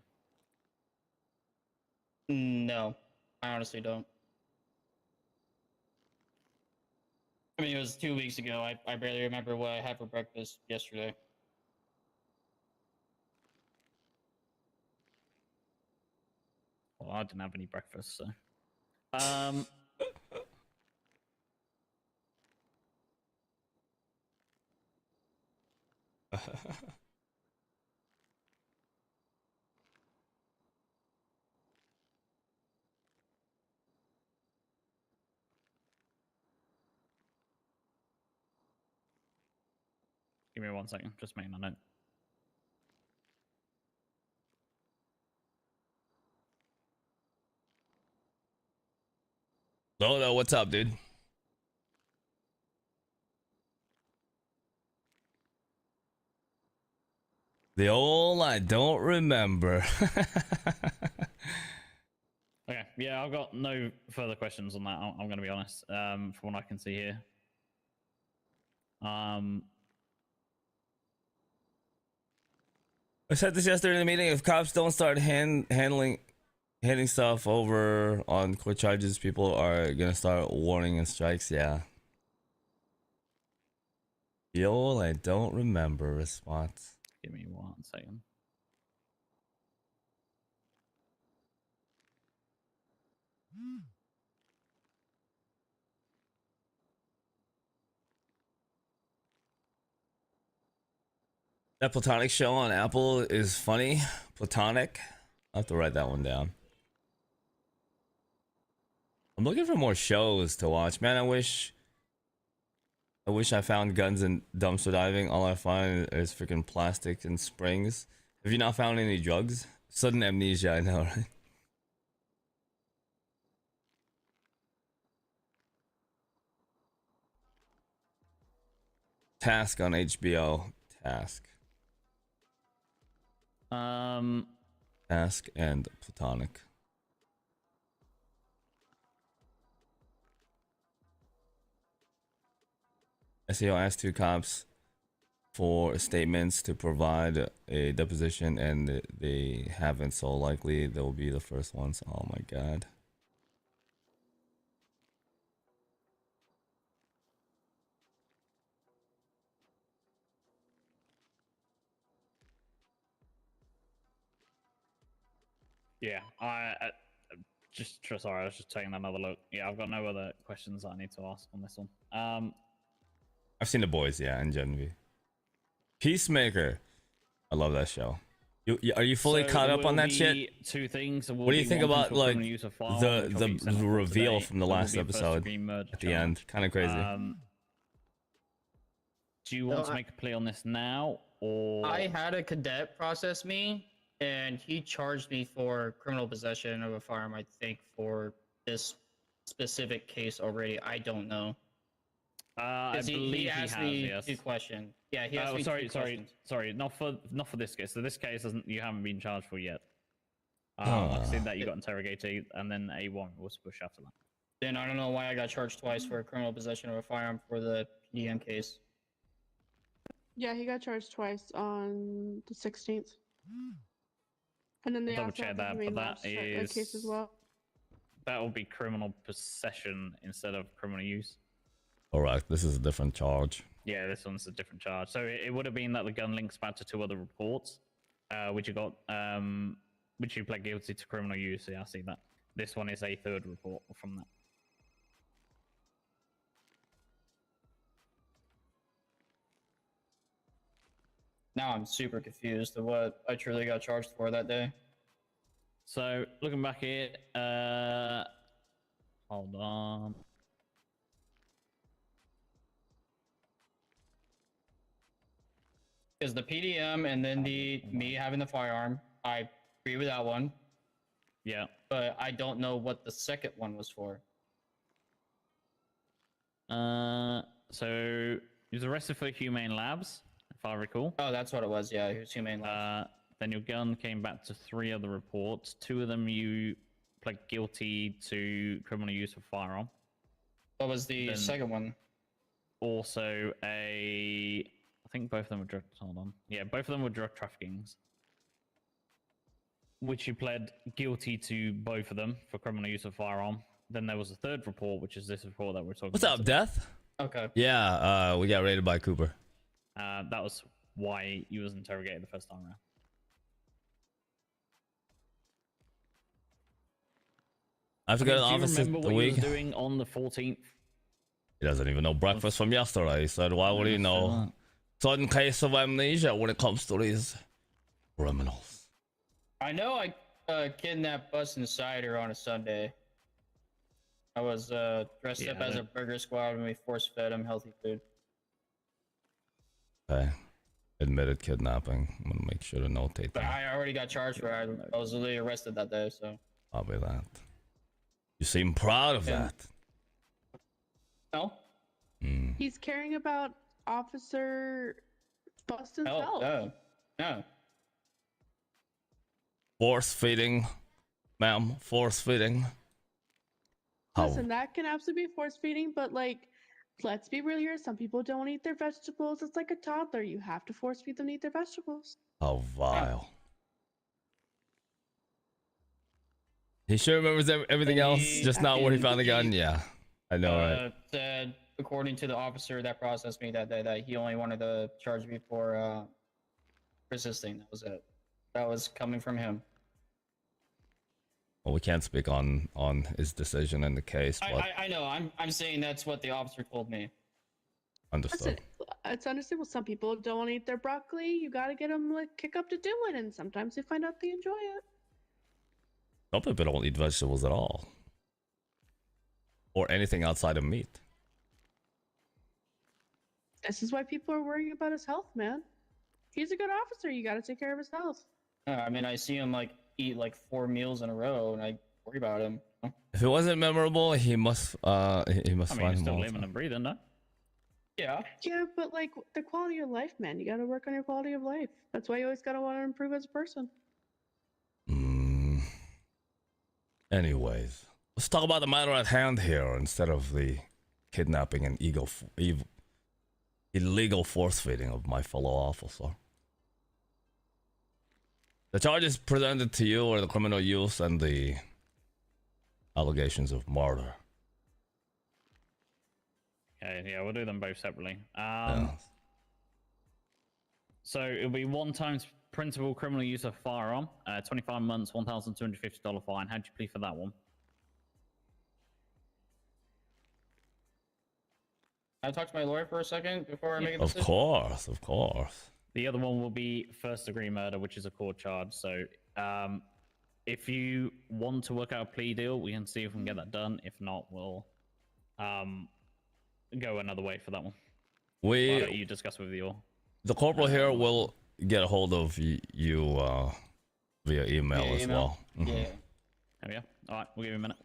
No, I honestly don't. I mean, it was 2 weeks ago. I barely remember what I had for breakfast yesterday. Well, I didn't have any breakfast, so. Give me 1 second, just making a note. Lodo, what's up, dude? The old I don't remember. Okay, yeah, I've got no further questions on that. I'm going to be honest. From what I can see here. I said this yesterday in the meeting. If cops don't start handing stuff over on court charges, people are gonna start warning and strikes. Yeah. The old I don't remember response. Give me 1 second. That Platonic show on Apple is funny. Platonic. I'll have to write that one down. I'm looking for more shows to watch. Man, I wish I found guns and dumpster diving. All I find is freaking plastic and springs. Have you not found any drugs? Sudden amnesia, I know, right? Task on HBO. Task and Platonic. SEO asked 2 cops for statements to provide a deposition, and they haven't, so likely they'll be the first ones. Oh my god. Yeah, I sorry, I was just taking another look. Yeah, I've got no other questions that I need to ask on this one. I've seen The Boys, yeah, and Genevieve. Peacemaker. I love that show. Are you fully caught up on that shit? 2 things. What do you think about like the reveal from the last episode at the end? Kind of crazy. Do you want to make a plea on this now, or I had a cadet process me, and he charged me for criminal possession of a firearm. I think for this specific case already. I don't know. I believe he asked has, me yes. 2 questions. Yeah, he asked me 2 questions. Sorry, not for this case. So this case you haven't been charged for yet. I see that you got interrogated, and then a warrant was pushed after that. Then I don't know why I got charged twice for criminal possession of a firearm for the PDM case. Yeah, he got charged twice on the 16th. And then they Double also check have the that, but humane that labs case as well. That will be criminal possession instead of criminal use. Correct. This is a different charge. Yeah, this one's a different charge. So it would have been that the gun links back to 2 other reports, which you pled guilty to criminal use. Yeah, I see that. This one is a 3rd report from that. Now I'm super confused of what I truly got charged for that day. So looking back here, hold on. Is the PDM and then me having the firearm. I agree with that one. Yeah. But I don't know what the second one was for. So he was arrested for humane labs, if I recall. Oh, that's what it was. Yeah, he was humane labs. Then your gun came back to 3 other reports. 2 of them you pled guilty to criminal use of firearm. What was the second one? Also I think both of them were drug. Hold on. Yeah, both of them were drug traffickings. Which you pled guilty to both of them for criminal use of firearm. Then there was a 3rd report, which is this report that we're talking about. What's up, Death? Okay. Yeah, we got raided by Cooper. That was why he was interrogated the first time around. I have to go to the office do you remember the what week. He was doing on the 14th? He doesn't even know breakfast from yesterday. He said, why would he know? Sudden case of amnesia when it comes to these criminals. I know I kidnapped Bus and Cider on a Sunday. I was dressed up as a burger squad and we force fed him healthy food. Okay. Admitted kidnapping. I'm gonna make sure to notate But that. I already got charged for it. I was literally arrested that day, so. Probably that. You seem proud of that. No. He's caring about Officer Boston's health. No. Force feeding, ma'am. Force feeding. Listen, that can absolutely be force feeding, but like, let's be real here. Some people don't eat their vegetables. It's like a toddler. You have to force feed them to eat their vegetables. How vile. He sure remembers everything else, just not where he found the gun. Yeah, I know, right? Said, according to the officer that processed me that day, that he only wanted to charge me for resisting. That was it. That was coming from him. Well, we can't speak on his decision in the case, but I know. I'm saying that's what the officer told me. understood. It's understandable. Some people don't eat their broccoli. You got to get them like kick up to do it, and sometimes they find out they enjoy it. Some people don't eat vegetables at all, or anything outside of meat. This is why people are worrying about his health, man. He's a good officer. You got to take care of his health. I mean, I see him like eat like 4 meals in a row, and I worry about him. If it wasn't memorable, he must he must I mean, find you're him still all living and breathing, no? Yeah. Yeah, but like the quality of life, man. You got to work on your quality of life. That's why you always got to want to improve as a person. Anyways, let's talk about the matter at hand here instead of the kidnapping and illegal force feeding of my fellow officer. The charges presented to you are the criminal use and the allegations of murder. Okay, yeah, we'll do them both separately. Yeah. So it'll be 1 times principal criminal use of firearm, 25 months, $1,250 fine. How'd you plead for that one? Can I talk to my lawyer for a second before I make a decision? Of course. The other one will be first degree murder, which is a court charge. So if you want to work out a plea deal, we can see if we can get that done. If not, we'll go another way for that one. Why don't you discuss with the corporal here will get a hold of you via email as well. Yeah. There we go. All right, we'll give you a minute.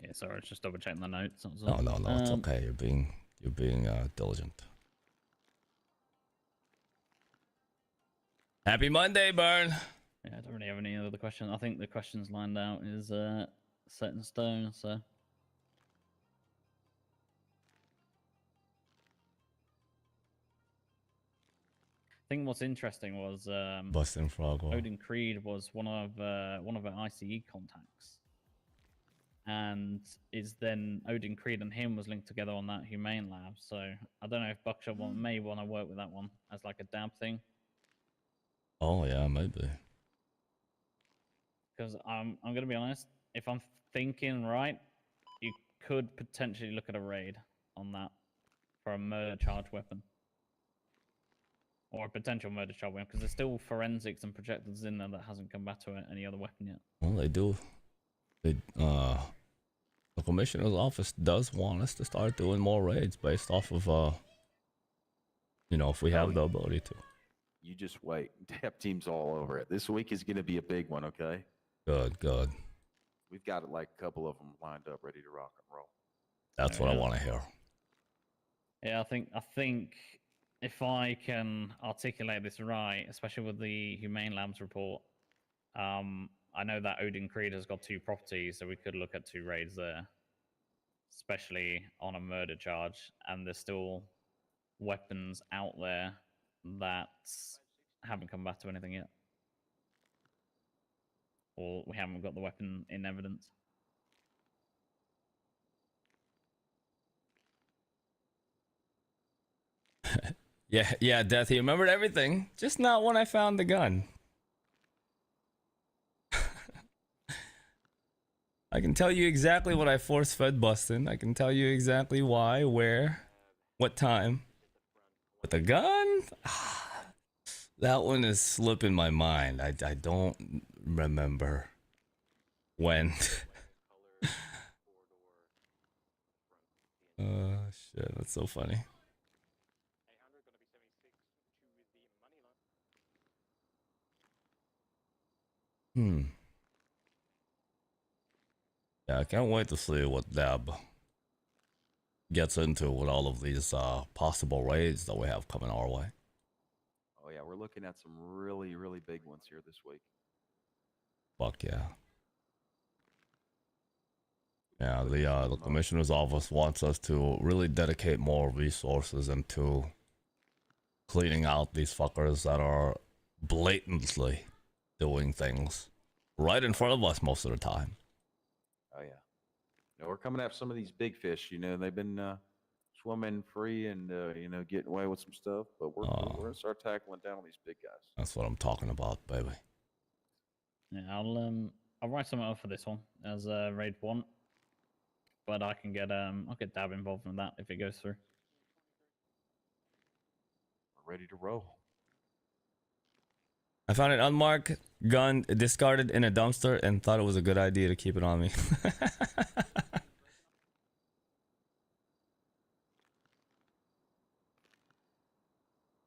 Yeah, sorry, it's just double checking the notes. No, it's okay. You're being diligent. Happy Monday, Burn. Yeah, I don't really have any other questions. I think the questions lined out is set in stone. So. I think what's interesting was Busting Frog. Odin Creed was one of our ICE contacts, and is then Odin Creed and him was linked together on that humane lab. So I don't know if Buckshot may want to work with that one as like a dab thing. Oh yeah, maybe. Because I'm gonna be honest, if I'm thinking right, you could potentially look at a raid on that for a murder charge weapon. Or a potential murder charge weapon, because there's still forensics and projectiles in there that hasn't come back to any other weapon yet. Well, they do. The commissioner's office does want us to start doing more raids based off of if we have the ability to. You just wait. Tap team's all over it. This week is going to be a big one, okay? Good. We've got like a couple of them lined up, ready to rock and roll. That's what I want to hear. Yeah, I think if I can articulate this right, especially with the Humane Labs report, I know that Odin Creed has got 2 properties, so we could look at 2 raids there, especially on a murder charge, and there's still weapons out there that haven't come back to anything yet. Or we haven't got the weapon in evidence. Yeah, Death, he remembered everything, just not when I found the gun. I can tell you exactly what I force-fed Bustin'. I can tell you exactly why, where, what time. But the gun? That one is slipping my mind. I don't remember when. Shit, that's so funny. Yeah, I can't wait to see what Dab gets into with all of these possible raids that we have coming our way. Oh yeah, we're looking at some really, really big ones here this week. Fuck yeah. Yeah, the commissioner's office wants us to really dedicate more resources into cleaning out these fuckers that are blatantly doing things right in front of us most of the time. Oh yeah. You know, we're coming after some of these big fish. You know, they've been swimming free and you know, getting away with some stuff. But we're gonna start tackling down on these big guys. That's what I'm talking about, baby. Yeah, I'll write something up for this one as raid 1, but I'll get Dab involved in that if it goes through. We're ready to roll. I found an unmarked gun discarded in a dumpster and thought it was a good idea to keep it on me.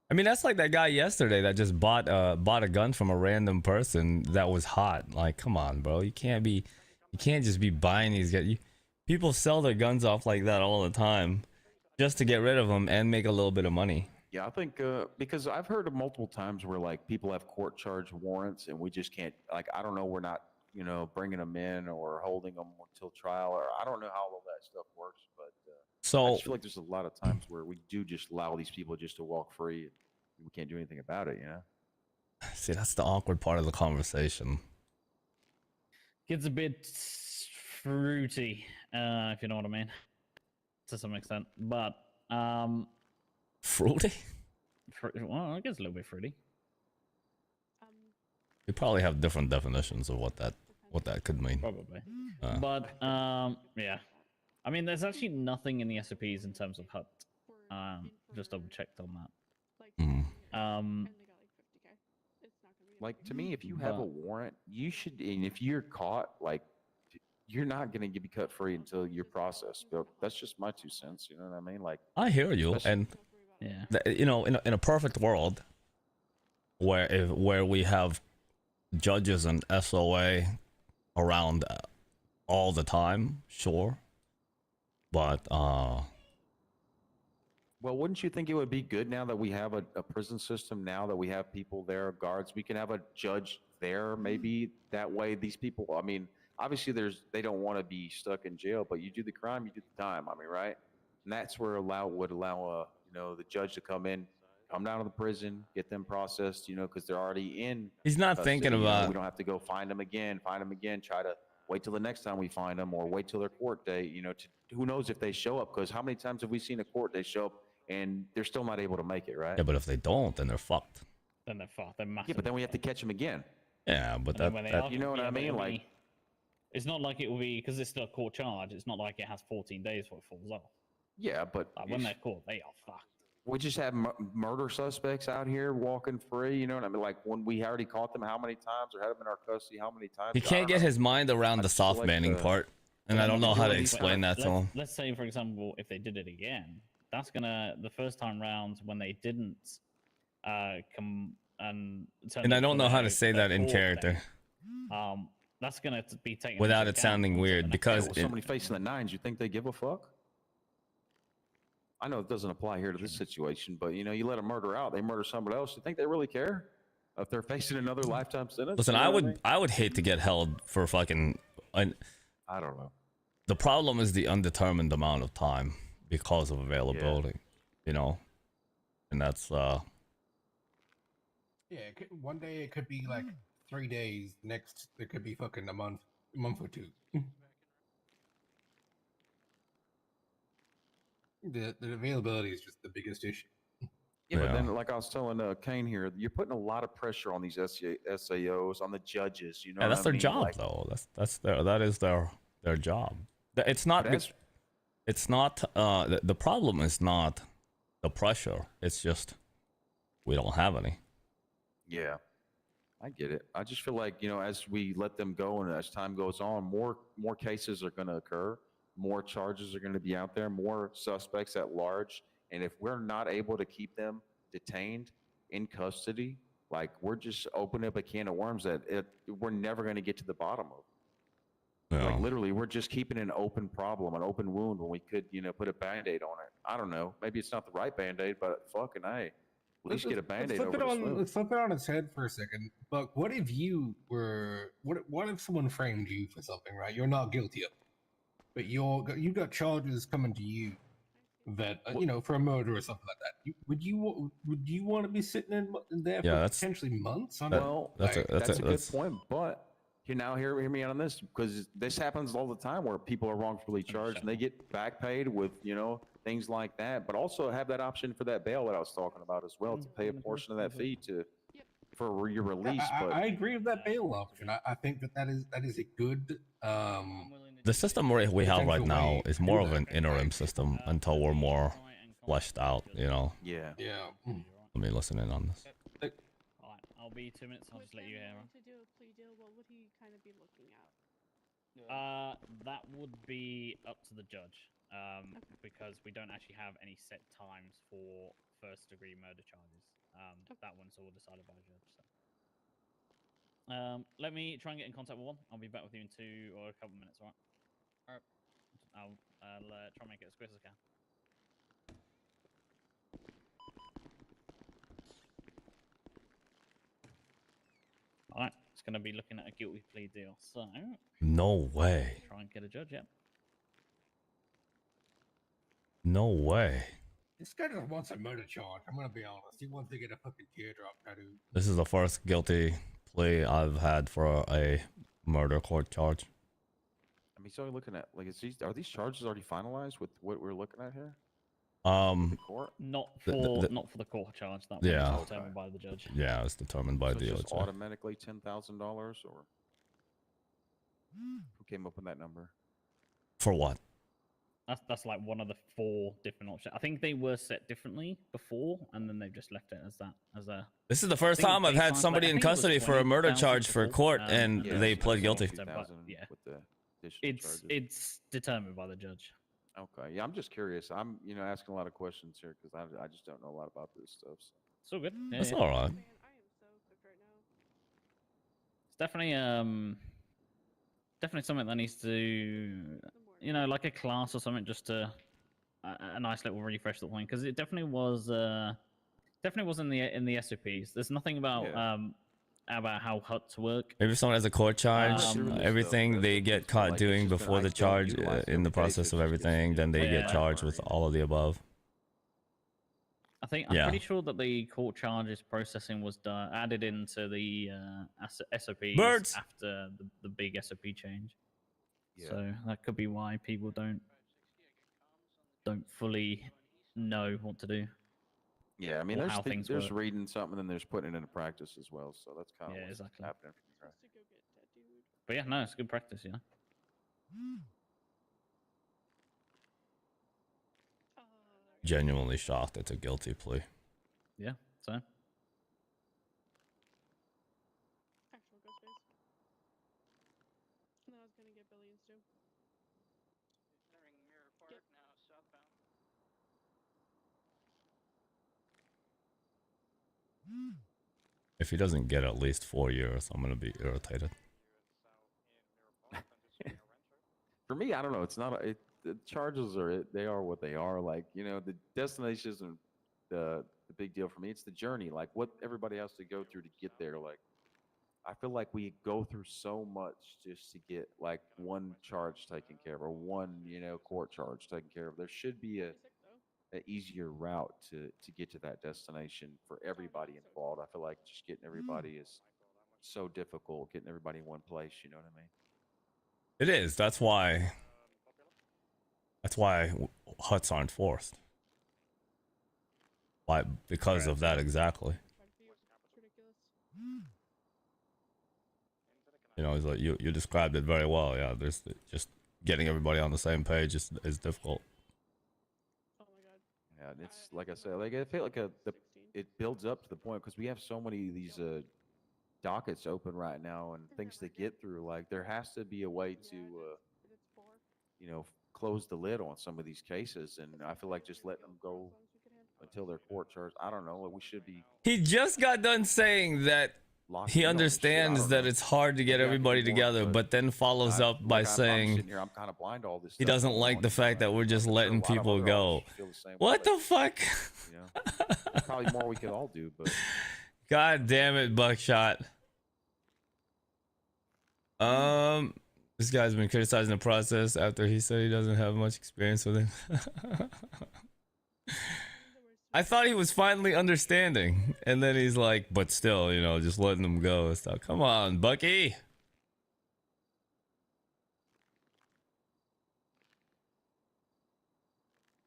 I mean, that's like that guy yesterday that just bought a gun from a random person that was hot. Like, come on, bro. You can't just be buying these guns. People sell their guns off like that all the time just to get rid of them and make a little bit of money. Yeah, I think because I've heard of multiple times where like people have court charge warrants and we just can't, like, I don't know, we're not, you know, bringing them in or holding them until trial, or I don't know how all that stuff works, but I just feel like there's a lot of times where we do just allow these people just to walk free and we can't do anything about it, you know? See, that's the awkward part of the conversation. Gets a bit fruity, if you know what I mean, to some extent, but fruity? Well, I guess a little bit fruity. We probably have different definitions of what that could mean. Probably. But yeah. I mean, there's actually nothing in the SOPs in terms of HUT. Just double checked on that. Like, to me, if you have a warrant, you should, and if you're caught, like, you're not going to be cut free until you're processed. But that's just my 2 cents. You know what I mean? Like, I hear you, and you know, in a perfect world, where we have judges and SOA around all the time, sure, but well, wouldn't you think it would be good now that we have a prison system, now that we have people there, guards, we can have a judge there, maybe that way these people, I mean, obviously they don't want to be stuck in jail, but you do the crime, you do the time, I mean, right? And that's where would allow you know, the judge to come down to the prison, get them processed, you know, because they're already in. He's not thinking about. You know, we don't have to go find them again, try to wait till the next time we find them, or wait till their court date, you know, who knows if they show up, because how many times have we seen a court they show up and they're still not able to make it, right? Yeah, but if they don't, then they're fucked. Then they're fucked. They're massive. Yeah, but then we have to catch them again. Yeah, but that you know what I mean? Like, it's not like it will be, because it's still a court charge. It's not like it has 14 days before it falls off. Yeah, but like, when they're caught, they are fucked. We just have murder suspects out here walking free. You know what I mean? Like, when we already caught them how many times, or had them in our custody how many times? He can't get his mind around the soft banning part, and I don't know how to explain that to him. Let's say, for example, if they did it again, that's gonna, the first time round when they didn't come and I don't know how to say that in character. That's gonna be taken without it sounding weird, because somebody facing the 9s, you think they give a fuck? I know it doesn't apply here to this situation, but you know, you let a murder out, they murder somebody else. You think they really care if they're facing another lifetime sentence? Listen, you know I would hate to get held for fucking. I don't know. The problem is the undetermined amount of time because of availability, you know, and that's yeah. One day it could be like 3 days. Next, it could be fucking a month or 2. The availability is just the biggest issue. Yeah, but then, like I was telling Kane here, you're putting a lot of pressure on these SAOs, on the judges. You know, yeah, that's their job, like, though. That is their job. It's not. It's not. The problem is not the pressure. It's just we don't have any. Yeah, I get it. I just feel like, you know, as we let them go and as time goes on, more cases are going to occur. More charges are going to be out there, more suspects at large. And if we're not able to keep them detained in custody, like, we're just opening up a can of worms that we're never going to get to the bottom of. Yeah. Like, know. literally, we're just keeping an open problem, an open wound when we could, put a Band-Aid on it. I don't know. Maybe it's not the right Band-Aid, but fucking hey, at least get a Band-Aid over the wound. Let's flip it on its head for a second. But what if you were? What if someone framed you for something? Right, you're not guilty of, but you got charges coming to you that for a murder or something like that. Would you want to be sitting in there for potentially months? That's a good point, but hear me out on this, because this happens all the time where people are wrongfully charged and they get back paid with things like that, but also have that option for that bail that I was talking about as well, to pay a portion of that fee for your release. I agree with that bail option. I think that is a good. The system we have right now is more of an interim system until we're more fleshed out. Yeah. Let me listen in on this. Alright, I'll be 2 minutes. I'll just let you hear. To do a plea deal, what would he kind of be looking at? That would be up to the judge, because we don't actually have any set times for first-degree murder charges. That one's all decided by the judge. So. Let me try and get in contact with one. I'll be back with you in 2 or a couple of minutes. All right. I'll try and make it as quick as I can. All right. It's going to be looking at a guilty plea deal. So. No way. Try and get a judge. Yeah. No way. This guy just wants a murder charge. I'm gonna be honest. He wants to get a fucking teardrop tattoo. This is the first guilty plea I've had for a murder court charge. I mean, so we're looking at are these charges already finalized with what we're looking at here? Not for the court charge. That was determined by the judge. Yeah, it's determined by the judge. Just automatically $10,000, or who came up with that number? For what? That's like one of the 4 different options. I think they were set differently before, and then they've just left it as that. This is the first time I've had somebody in custody for a murder charge for court, and they pled guilty. Yeah, it's determined by the judge. Okay, yeah, I'm just curious. I'm asking a lot of questions here because I just don't know a lot about this stuff. So. It's all good. It's all right. It's definitely something that needs to. Like a class or something, just a nice little refresh the point, because it definitely was in the SOPs. There's nothing about how HUTs work. Maybe if someone has a court charge, everything they get caught doing before the charge, in the process of everything, then they get charged with all of the above. I'm pretty sure that the court charges processing was added into the SOPs after the big SOP change. Yeah. So that could be why people don't fully know what to do. Yeah, I mean, there's reading something and there's putting it into practice as well. So that's kind of what's happening for me, right? But yeah, no, it's good practice, Genuinely shocked it's a guilty plea. Yeah, so. If he doesn't get at least 4 years, I'm gonna be irritated. For me, I don't know. It's not the charges they are what they are. Like, the destination isn't the big deal for me. It's the journey, like what everybody has to go through to get there. Like, I feel like we go through so much just to get like one charge taken care of, or one court charge taken care of. There should be an easier route to get to that destination for everybody involved. I feel like just getting everybody is so difficult, getting everybody in one place. You know what I mean? It is. That's why HUTs aren't forced. Why? Because of that exactly. It's like you described it very well. Yeah, there's just getting everybody on the same page is difficult. Yeah, it's like I said, like I feel like it builds up to the point because we have so many of these dockets open right now and things to get through. Like there has to be a way to close the lid on some of these cases, and I feel like just letting them go until their court charged. I don't know. We should be. He just got done saying that locked he in on this shit. I understands don't that know. it's hard to get Maybe I can everybody do more, together, but then follows up by I'm saying sitting here, I'm kind of blind to all this he stuff doesn't going like on, the you know, fact that we're I'm just sure a letting lot of people other go. officers feel the same way, What the like, fuck? you know, there's probably more we could all do, but God damn it, Buckshot. This guy's been criticizing the process after he said he doesn't have much experience with it. I thought he was finally understanding, and then he's like, but still, you know, just letting them go and stuff. Come on, Bucky.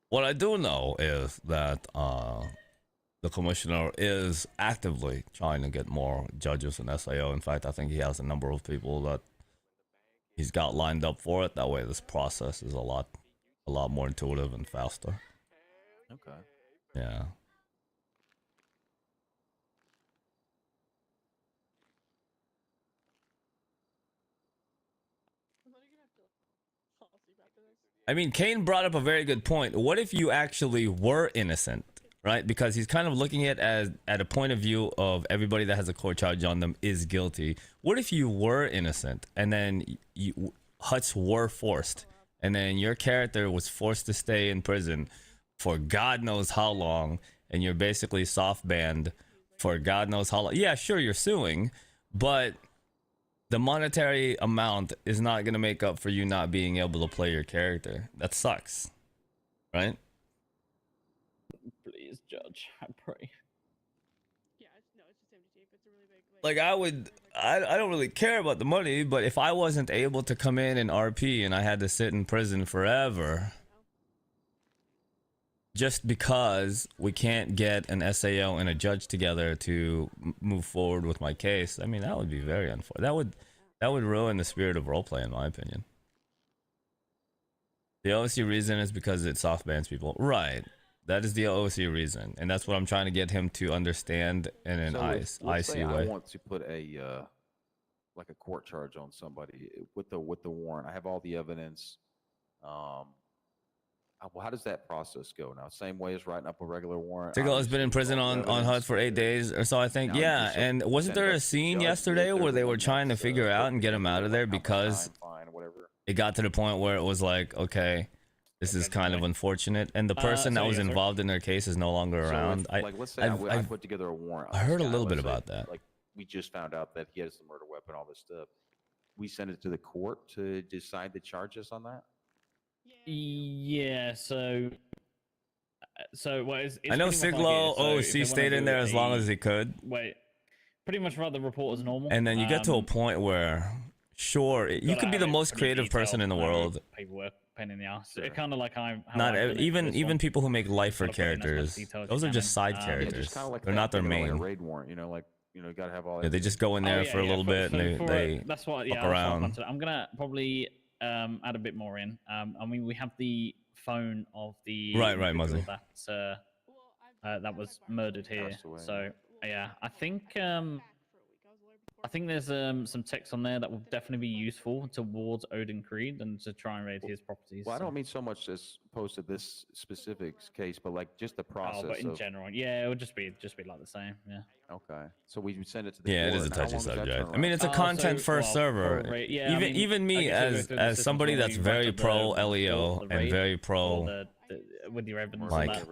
What I do know is that the commissioner is actively trying to get more judges in SAO. In fact, I think he has a number of people that he's got lined up for it. That way this process is a lot more intuitive and faster. okay. Yeah. I mean, Kane brought up a very good point. What if you actually were innocent, right? Because he's kind of looking at it as at a point of view of everybody that has a court charge on them is guilty. What if you were innocent and then huts were forced, and then your character was forced to stay in prison for God knows how long, and you're basically soft banned for God knows how long? Yeah, sure, you're suing, but the monetary amount is not going to make up for you not being able to play your character. That sucks, right? Please, Judge, I pray. Like, I don't really care about the money, but if I wasn't able to come in and RP and I had to sit in prison forever just because we can't get an SAO and a judge together to move forward with my case, I mean, that would be very unfortunate. That would ruin the spirit of roleplay, in my opinion. The OC reason is because it soft bans people. Right. That is the OC reason. And that's what I'm trying to get him to understand in an let's IC say way. I want to put a like a court charge on somebody with the warrant. I have all the evidence. Well, how does that process go now? Same way as writing up a regular warrant. Tickle has been in prison on HUD for 8 days or so, I think. Now, Yeah, so and wasn't there a scene yesterday where they were trying to figure out and get him out of there because it got to the point where it was like, okay, this is kind of unfortunate, and the person that was involved in their case is no longer around. Let's say I put together a warrant. I heard a little bit about that. Like, we just found out that he has a murder weapon, all this stuff. We send it to the court to decide the charges on that. Yeah, so well, it's I know pretty much Siglo like it. So OC stayed in there as long as he could. Wait, pretty much write the report as normal. And then you get to a point where, sure, you could be the most creative person in the world. Paperwork, pain in the ass. It kind of like even people who make lifer characters. Those are just side characters. They're not their main. Like a raid warrant, you know, like you got to have all. Yeah, they just go in there for a little bit and they that's what. fuck around. I'm gonna probably add a bit more in. I mean, we have the phone of the right, Muzzy. That was murdered here. So yeah, I think there's some text on there that will definitely be useful towards Odin Creed and to try and raid his properties. Well, I don't mean so much as opposed to this specific case, but like just the process. But in general, yeah, it would just be like the same. Yeah. Okay. So we would send it to the court. It is a touchy subject. I mean, it's a content first server. Yeah, even me as somebody that's very pro LEO and very pro with your evidence, like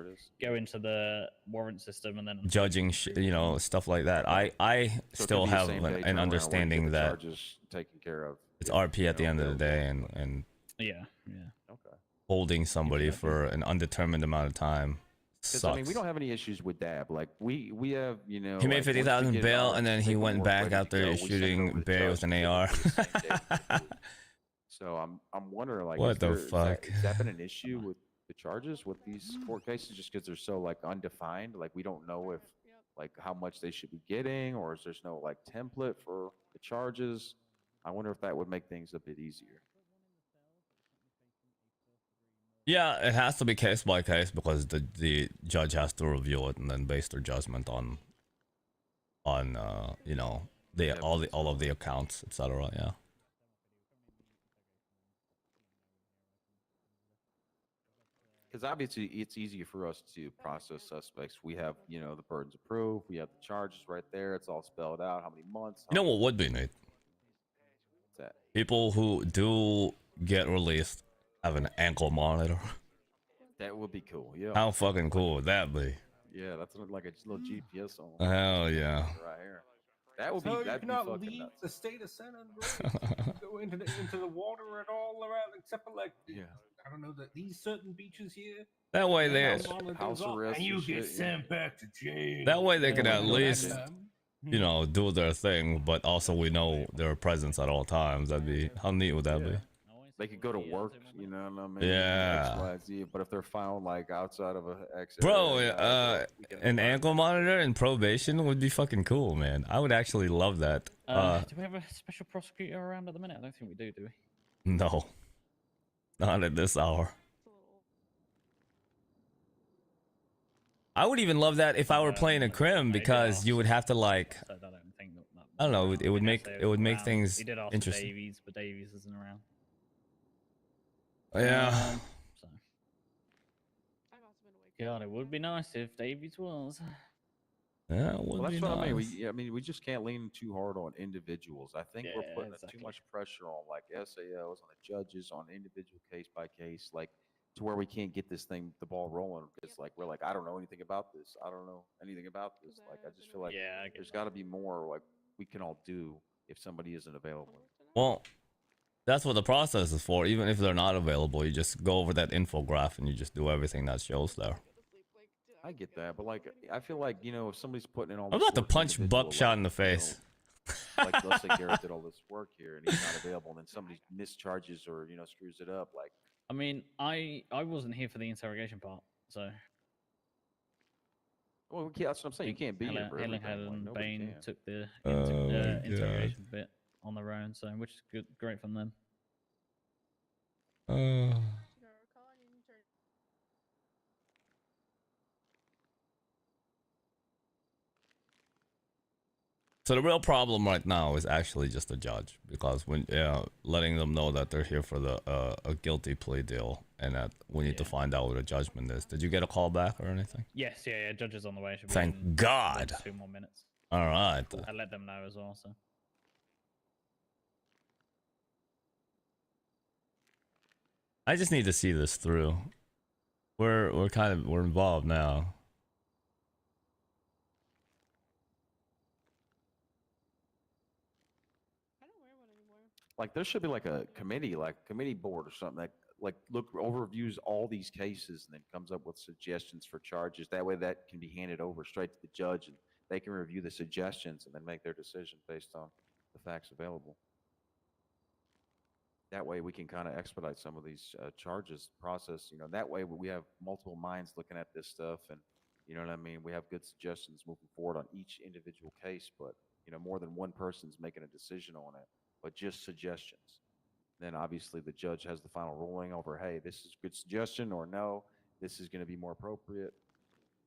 go into the warrant system and then judging, stuff like that. I still have an understanding that taken care of. It's RP at the end of the day, and yeah. Okay. Holding somebody for an undetermined amount of time sucks. I mean, we don't have any issues with Dab. Like we have, He made 50,000 bail, and then he went back after shooting Barry with an AR. So I'm wondering, like, what the fuck? Has that been an issue with the charges with these court cases, just because they're so like undefined? Like we don't know if like how much they should be getting, or is there's no like template for the charges? I wonder if that would make things a bit easier. Yeah, it has to be case by case because the judge has to review it and then base their judgment on all of the accounts, etc. Yeah. Because obviously it's easier for us to process suspects. We have, you know, the burdens of proof. We have the charges right there. It's all spelled out. How many months? You know what would be, Nate? What's that? People who do get released have an ankle monitor. That would be cool. Yeah. How fucking cool would that be? Yeah, that's like a little GPS on. Hell yeah. Right here. That would So be. you That'd be cannot fucking leave nuts. the state of San Andreas, go into the water at all around, except for like I don't know that these certain beaches here. That way they house arrest and you get shit, sent back to jail. that way they could at no, least that- you know do their thing, but also we know their presence at all times. That'd be how neat would that be? They could go to work, you know what I mean? Yeah. X, Y, Z, but if they're found like outside of a X, Bro, we can an ankle monitor in probation would be fucking cool, man. I would actually love that. Do we have a special prosecutor around at the minute? I don't think we do we? No, not at this hour. I would even love that if I were playing a crim because you would have to like, I don't think that. I don't know, it would make things He did ask interesting. Davies, but Davies isn't around. Yeah. So. God, it would be nice if Davies was. Yeah, it would Well, be that's what nice. I mean. We just can't lean too hard on individuals. I think we're Yeah, putting exactly. too much pressure on like SAOs, on the judges, on individual case by case, like to where we can't get this thing, the ball rolling. Because like we're like, I don't know anything about this. I don't know anything about this. Like I just feel like there's got to be more like we can all do if somebody isn't available. Well, that's what the process is for. Even if they're not available, you just go over that infograph and you just do everything that shows there. I get that, but like I feel like you know if somebody's putting in all. I'm this about to work, punch individual, Buckshot like, in the you know, face. like let's say Garrett did all this work here and he's not available, and then somebody mischarges or you know screws it up. Like I mean, I wasn't here for the interrogation part, so. well, that's what I'm saying. You can't be here for everything. Helen Like, and nobody Bane can. took the God. interrogation bit on their own, so which is good, great from them. So the real problem right now is actually just the judge, because when letting them know that they're here for the a guilty plea deal and that we need to find out what a judgment is. Did you get a call back or anything? Yes, yeah, judge is on the way. Should be Thank in God. 2 more minutes. All right. I let them know as well. So I just need to see this through. We're involved now. Like there should be like a committee, like committee board or something that like overviews all these cases and then comes up with suggestions for charges. That way that can be handed over straight to the judge and they can review the suggestions and then make their decision based on the facts available. That way we can kind of expedite some of these charges process, you know, that way we have multiple minds looking at this stuff and you know what I mean? We have good suggestions moving forward on each individual case, but you know, more than one person's making a decision on it, but just suggestions. Then obviously the judge has the final ruling over, hey, this is a good suggestion or no, this is going to be more appropriate.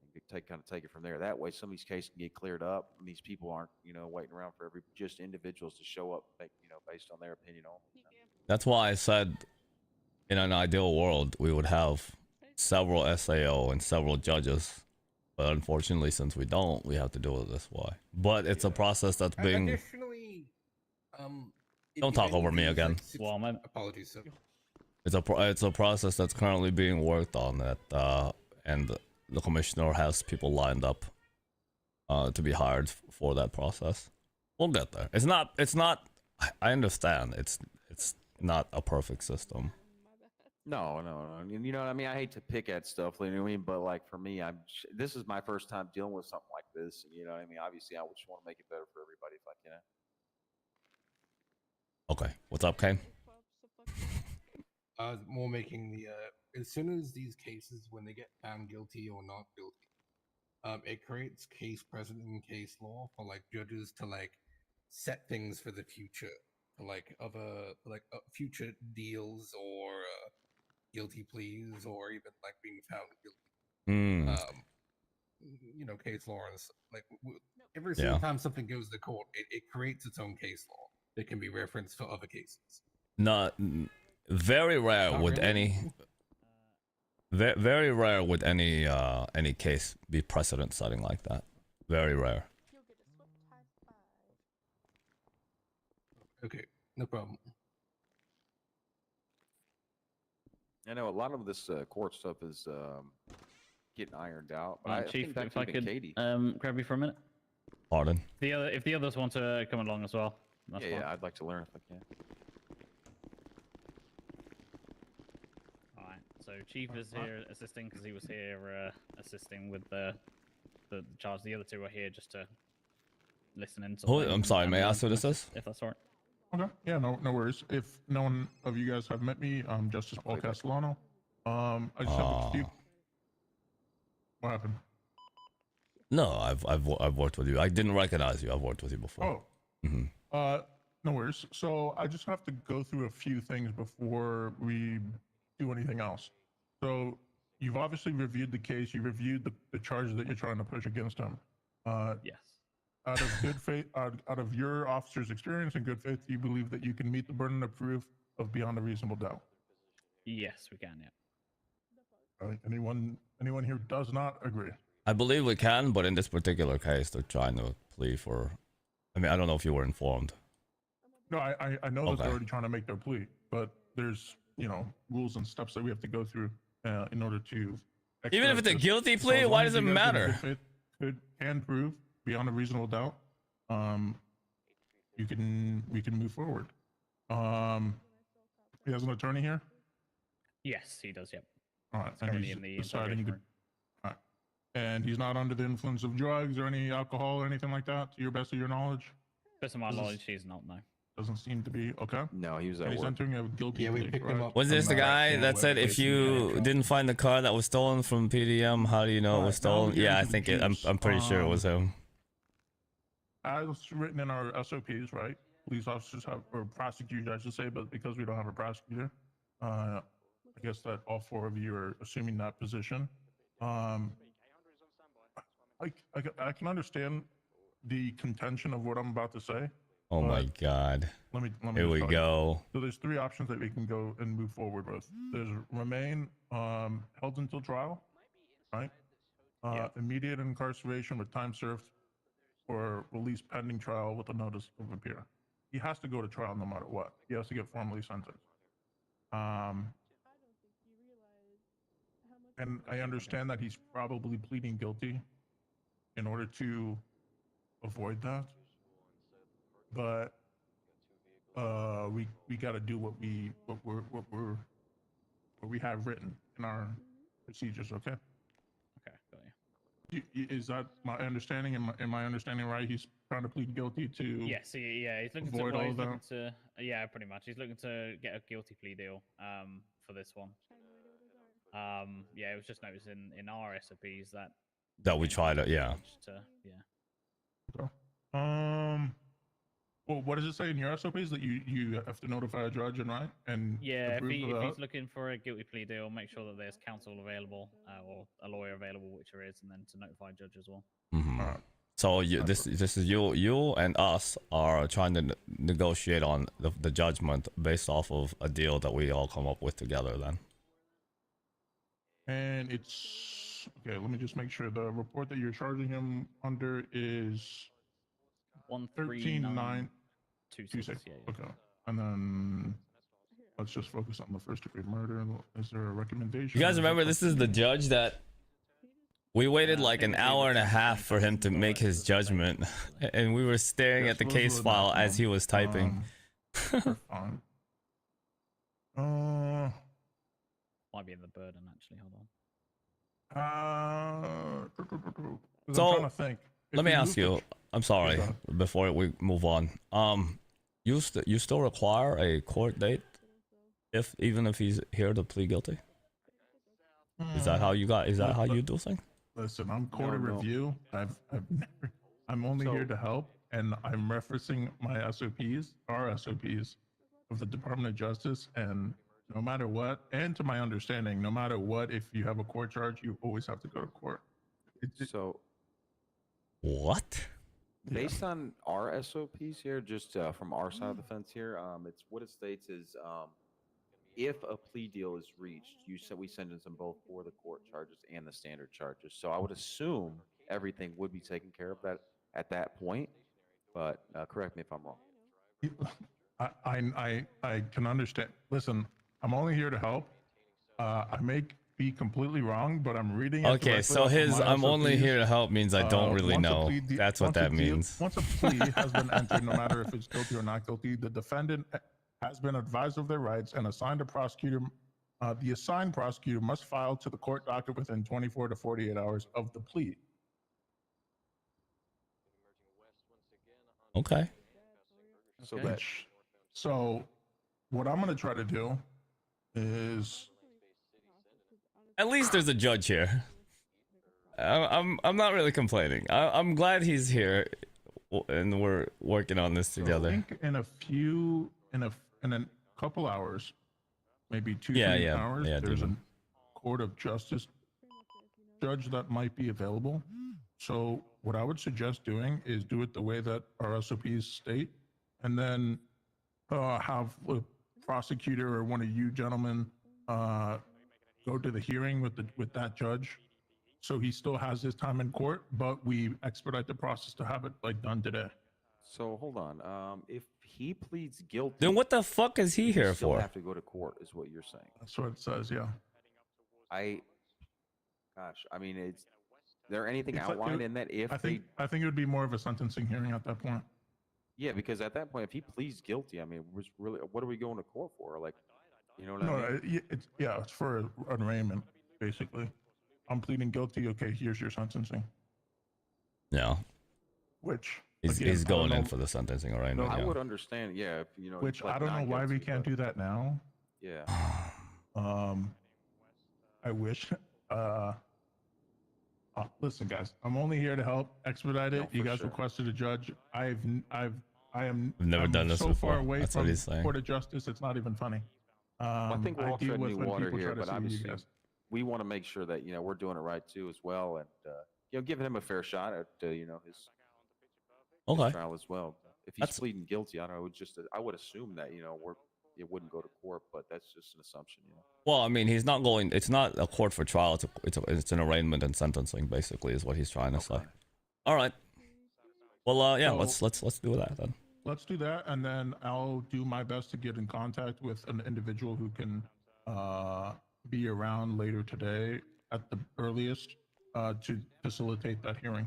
And kind of take it from there. That way some of these cases can get cleared up and these people aren't, you know, waiting around for just individuals to show up, you know, based on their opinion only. That's why I said in an ideal world we would have several SAO and several judges. But unfortunately, since we don't, we have to do it this way. But it's a process that's being... Additionally, Don't talk over me again. Well, my apologies, sir. It's a process that's currently being worked on that, and the commissioner has people lined up to be hired for that process. We'll get there. It's not. I understand. It's not a perfect system. No. You know what I mean? I hate to pick at stuff, you know what I mean? But like for me, this is my first time dealing with something like this. And you know what I mean? Obviously, I just want to make it better for everybody if I can. Okay. What's up, Kane? More making the as soon as these cases, when they get found guilty or not guilty, it creates case precedent and case law for like judges to like set things for the future, for like other future deals or guilty pleas or even like being found guilty. You know, case law and like every single time something goes to court, it creates its own case law that can be referenced for other cases. Not very rare Not would really? any. Very rare would any case be precedent setting like that. Very rare. Okay, no problem. I know a lot of this court stuff is getting ironed out. But I Chief, think back if to I even could Katie. grab you for a minute. Pardon? If the others want to come along as well, that's fine. Yeah, I'd like to learn if I can. All right. So Chief is here assisting because he was here assisting with the charge. The other two are here just to listen in. I'm sorry. May I ask who this is? If that's all right. Okay. Yeah, no worries. If no one of you guys have met me, I'm Justice Paul Castellano. I just have a few. What happened? No, I've worked with you. I didn't recognize you. I've worked with you before. Oh. No worries. So I just have to go through a few things before we do anything else. So you've obviously reviewed the case. You reviewed the charges that you're trying to push against him. Yes. Out of good faith, out of your officer's experience and good faith, do you believe that you can meet the burden of proof of beyond a reasonable doubt? Yes, we can. Yeah. All right. Anyone here does not agree? I believe we can, but in this particular case, they're trying to plea for. I mean, I don't know if you were informed. No, I know that they're already trying to make their plea, but there's rules and steps that we have to go through in order to. Even if it's a guilty plea, why does it matter? Can prove beyond a reasonable doubt, we can move forward. He has an attorney here. Yes, he does. Yep. All right, He's currently in the interrogation room. all right, and he's not under the influence of drugs or any alcohol or anything like that, to your best of your knowledge. Best of my knowledge, he's not. No. Doesn't seem to be. Okay. No, he was and at he's work. entering a guilty Yeah, we plea, picked right? him up. Was this the guy that said if you didn't find the car that was stolen from PDM, how do you know it was stolen? Yeah, I think I'm pretty sure it was him. As written in our SOPs, right? Police officers have, or prosecutor, I should say, but because we don't have a prosecutor, I guess that all four of you are assuming that position. I can understand the contention of what I'm about to say. Oh my God. Let me Here we go. So there's three options that we can go and move forward with. There's remain held until trial, right? Immediate incarceration with time served, or release pending trial with a notice of appear. He has to go to trial no matter what. He has to get formally sentenced. And I understand that he's probably pleading guilty in order to avoid that. But we got to do what we have written in our procedures. Okay. Okay, got you. Is that my understanding? Am I understanding right? He's trying to plead guilty to. Yes, yeah, he's looking avoid all that. Yeah, pretty much. He's looking to get a guilty plea deal for this one. Yeah, it was just noticed in our SOPs that we tried it. Yeah. Yeah. Okay. Well, what does it say in your SOPs that you have to notify a judge and yeah, if approve of he's that? looking for a guilty plea deal, make sure that there's counsel available or a lawyer available, which there is, and then to notify a judge as well. Mm-hmm. So this is you and us are trying to negotiate on the judgment based off of a deal that we all come up with together. Then. And it's okay. Let me just make sure the report that you're charging him under is 13926. Yeah. Okay, and then let's just focus on the first degree murder. Is there a recommendation? You guys remember this is the judge that we waited like an hour and a half for him to make his judgment, and we were staring at the case file as he was typing. Fine. Might be in the burden actually. Hold on. So I'm trying to think. Let me ask you. I'm sorry. Before we move on, you still require a court date, even if he's here to plead guilty? Is that how you got? Is that how you do things? Listen, I'm court of review. I'm only here to help, and I'm referencing my SOPs, our SOPs of the Department of Justice, and no matter what, and to my understanding, no matter what, if you have a court charge, you always have to go to court. So, what? Based on our SOPs here, just from our side of the fence here, it's what it states is if a plea deal is reached, you said we sentence them both for the court charges and the standard charges. So I would assume everything would be taken care of that at that point. But correct me if I'm wrong. I can understand. Listen, I'm only here to help. I may be completely wrong, but I'm reading it. Okay, so his "I'm only here to help" means I don't really know. That's what that means. Once a plea has been entered, no matter if it's guilty or not guilty, the defendant has been advised of their rights and assigned a prosecutor. The assigned prosecutor must file to the court docket within 24 to 48 hours of the plea. Okay. So what I'm going to try to do is, at least there's a judge here. I'm not really complaining. I'm glad he's here, and we're working on this together. I think in a couple hours, maybe 3 hours, there's a court of justice judge that might be available. So what I would suggest doing is do it the way that our SOPs state, and then have a prosecutor or one of you gentlemen go to the hearing with that judge, so he still has his time in court, but we expedite the process to have it like done today. So hold on. If he pleads guilty, then what the fuck is he here still for? have to go to court, is what you're saying. That's what it says. Yeah. I mean, is there anything outlined in that? I think it would be more of a sentencing hearing at that point. Yeah, because at that point, if he pleads guilty, I mean, what are we going to court for? Like, you know what I mean? It's for an arraignment, basically. I'm pleading guilty. Okay, here's your sentencing. Yeah. Which he's going in for the sentencing arraignment. I would understand. Yeah, Which like I don't know why we can't do that now. Yeah. I wish. Listen, guys, I'm only here to help expedite it. You guys requested a judge. I am never done this so before. far away That's from what he's saying. court of justice. It's not even funny. I think we're all deal treading with new when water people here, try to but sue you obviously guys. we want to make sure that we're doing it right too as well, and giving him a fair shot at his trial as well. If he's pleading guilty, I don't know. I would assume that it wouldn't go to court, but that's just an assumption. Well, I mean, he's not going. It's not a court for trial. It's an arraignment and sentencing, basically, is what he's trying to say. All right. Well, yeah. So- let's do that then. Let's do that, and then I'll do my best to get in contact with an individual who can be around later today at the earliest to facilitate that hearing.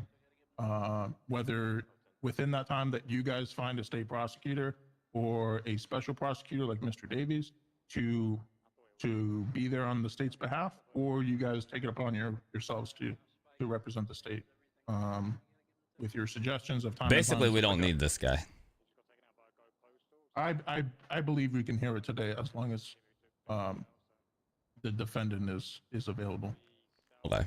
Whether within that time that you guys find a state prosecutor or a special prosecutor like Mr. Davies to be there on the state's behalf, or you guys take it upon yourselves to represent the state with your suggestions of time. Basically, we don't need this guy. I believe we can hear it today as long as the defendant is available. Okay.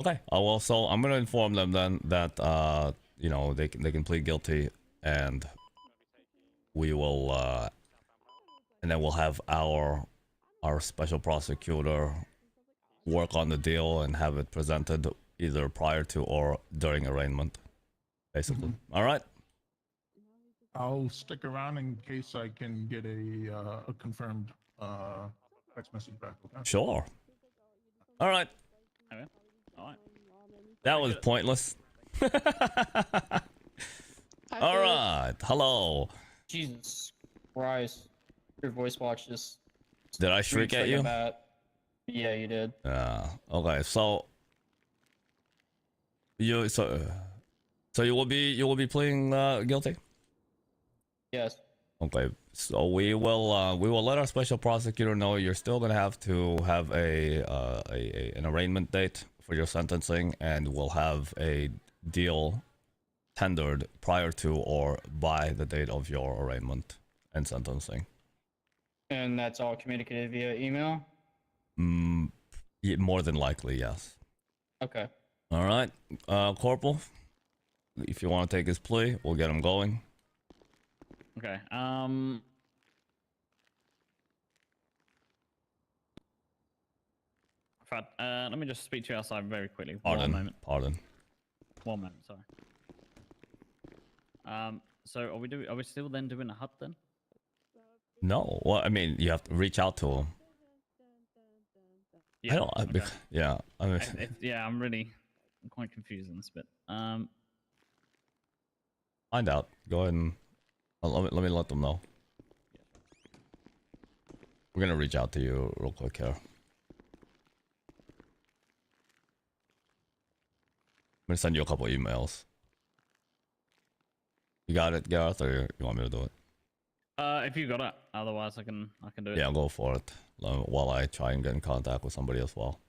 Okay. Well, so I'm gonna inform them then that they can plead guilty, and we will and then we'll have our special prosecutor work on the deal and have it presented either prior to or during arraignment, basically. All right. I'll stick around in case I can get a confirmed text message back. Okay? Sure. All right. Okay. All right. That was pointless. All right. Hello. Jesus Christ. Your voice box just... Did I shriek at you? Yeah, you did. Okay. So you will be pleading guilty? Yes. Okay. So we will let our special prosecutor know you're still gonna have to have an arraignment date for your sentencing, and we'll have a deal tendered prior to or by the date of your arraignment and sentencing. And that's all communicated via email? Yeah, more than likely, yes. Okay. All right, Corporal, if you want to take his plea, we'll get him going. Okay. Let me just speak to you outside very quickly. Pardon. One moment. Pardon. 1 moment. Sorry. So are we still then doing a hut then? No, well, I mean, you have to reach out to him. Yeah. I don't. Okay. Yeah, I mean, Yeah, I'm quite confused on this bit. find out. Go ahead and let me let them know. We're gonna reach out to you real quick here. I'm gonna send you a couple emails. You got it, Gareth, or you want me to do it? If you got it, otherwise I can do it. Yeah, go for it. While I try and get in contact with somebody as well.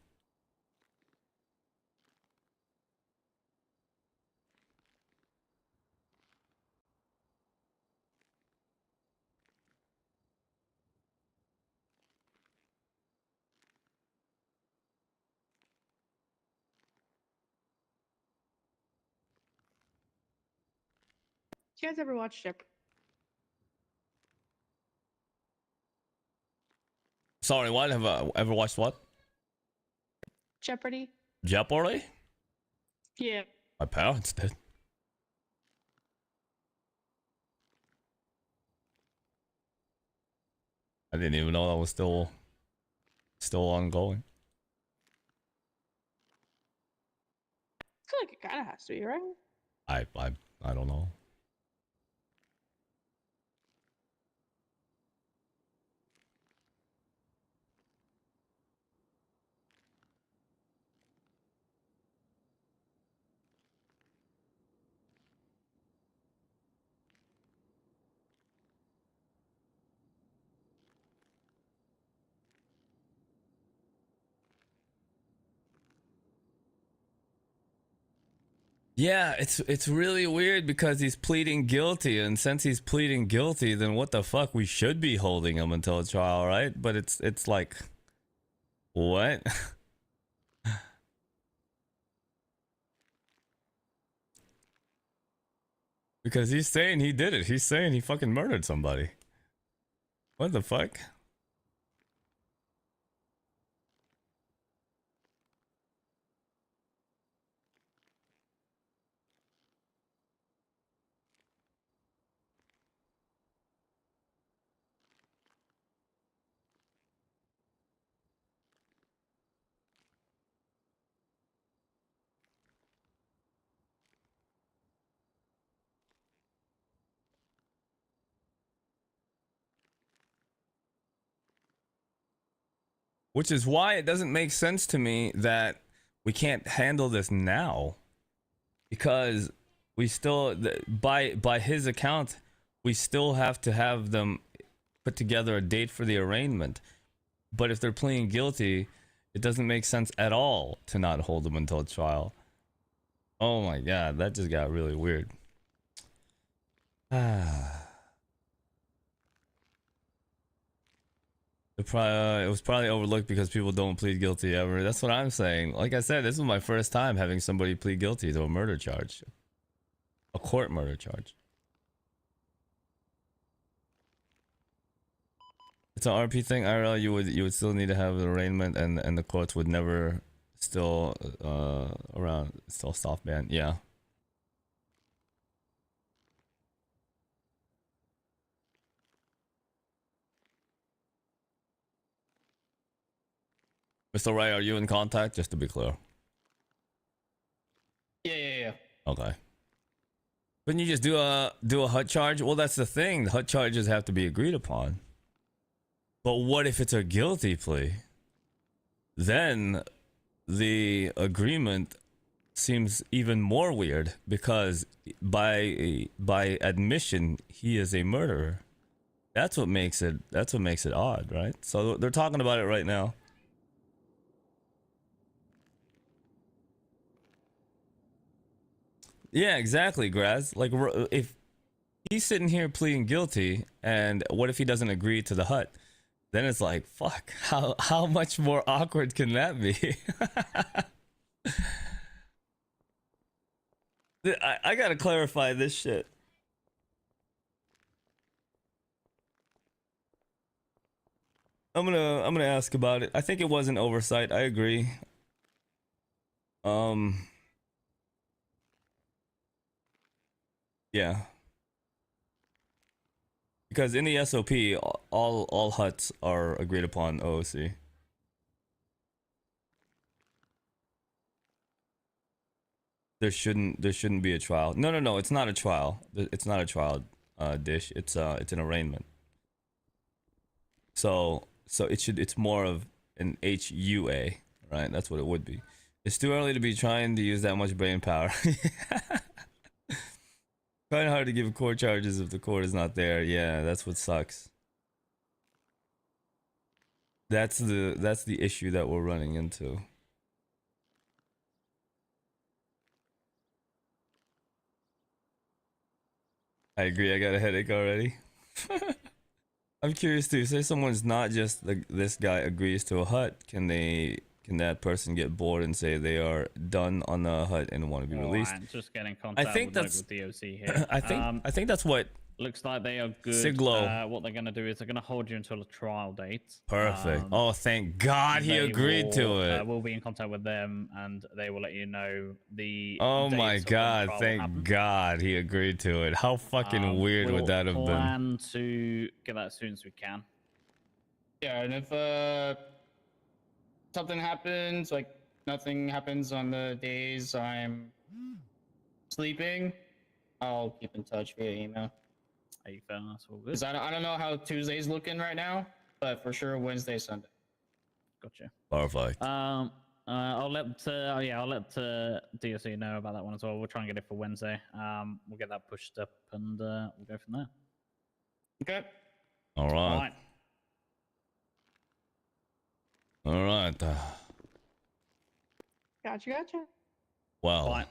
Do you guys ever watch Jeopardy? Sorry, what? Have I ever watched what? Jeopardy? Jeopardy? Yeah. My parents did. I didn't even know that was still ongoing. I feel like it kind of has to be, right? I don't know. Yeah, it's really weird because he's pleading guilty, and since he's pleading guilty, then what the fuck? We should be holding him until trial, right? But it's like, what? Because he's saying he did it. He's saying he fucking murdered somebody. What the fuck? Which is why it doesn't make sense to me that we can't handle this now, because we still, by his account, we still have to have them put together a date for the arraignment. But if they're pleading guilty, it doesn't make sense at all to not hold them until trial. Oh my god, that just got really weird. It was probably overlooked because people don't plead guilty ever. That's what I'm saying. Like I said, this was my first time having somebody plead guilty to a murder charge. A court murder charge. It's an RP thing. IRL, you would still need to have the arraignment, and the courts would never still soft ban. Yeah. Mr. Ray, are you in contact? Just to be clear. Yeah. Okay. Couldn't you just do a hut charge? Well, that's the thing. The hut charges have to be agreed upon. But what if it's a guilty plea? Then the agreement seems even more weird, because by admission he is a murderer. That's what makes it odd, right? So they're talking about it right now. Yeah, exactly, Graz. Like, if he's sitting here pleading guilty, and what if he doesn't agree to the hut? Then it's like, fuck, how much more awkward can that be? I gotta clarify this shit. I'm gonna ask about it. I think it was an oversight. I agree. Yeah. Because in the SOP, all huts are agreed upon OOC. There shouldn't be a trial. No. It's not a trial. It's not a trial. Dish. It's an arraignment. So it's more of an HUA, right? That's what it would be. It's too early to be trying to use that much brain power. Kind of hard to give court charges if the court is not there. Yeah, that's what sucks. That's the issue that we're running into. I agree. I got a headache already. I'm curious too. Say someone's not just this guy agrees to a hut. Can that person get bored and say they are done on the hut and want to be released? Just get in contact with local DOC here. I think that's what looks like they are good. Siglo. What they're going to do is they're going to hold you until a trial date. Perfect. Oh, thank God he agreed to it. We'll be in contact with them and they will let you know the. Oh my God! Thank God he agreed to it. How fucking weird would that have been? Plan to get that as soon as we can. Yeah, and if something happens, like nothing happens on the days I'm sleeping, I'll keep in touch via email. Are you feeling that's all good? Because I don't know how Tuesday's looking right now, but for sure Wednesday, Sunday. Gotcha. Perfect. I'll let DOC know about that one as well. We'll try and get it for Wednesday. We'll get that pushed up and we'll go from there. Okay. All right. All right. Gotcha. Wow. Right.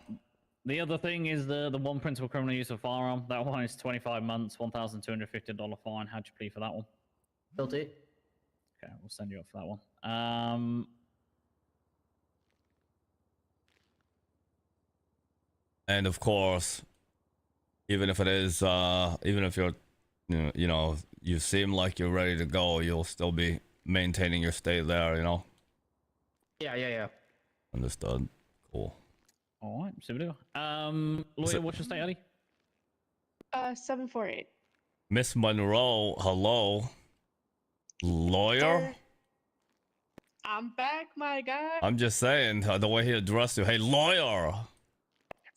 The other thing is the one principal criminal use of firearm. That one is 25 months, $1,250 fine. How'd you plead for that one? Guilty. Okay, we'll send you up for that one. And of course, even if it is, even if you're, you seem like you're ready to go, you'll still be maintaining your stay there, Yeah. Understood. Cool. All right, so we do. Lawyer, what's your state ID? 748. Miss Monroe, hello. Lawyer? I'm back, my guy. I'm just saying, the way he addressed you, hey, lawyer.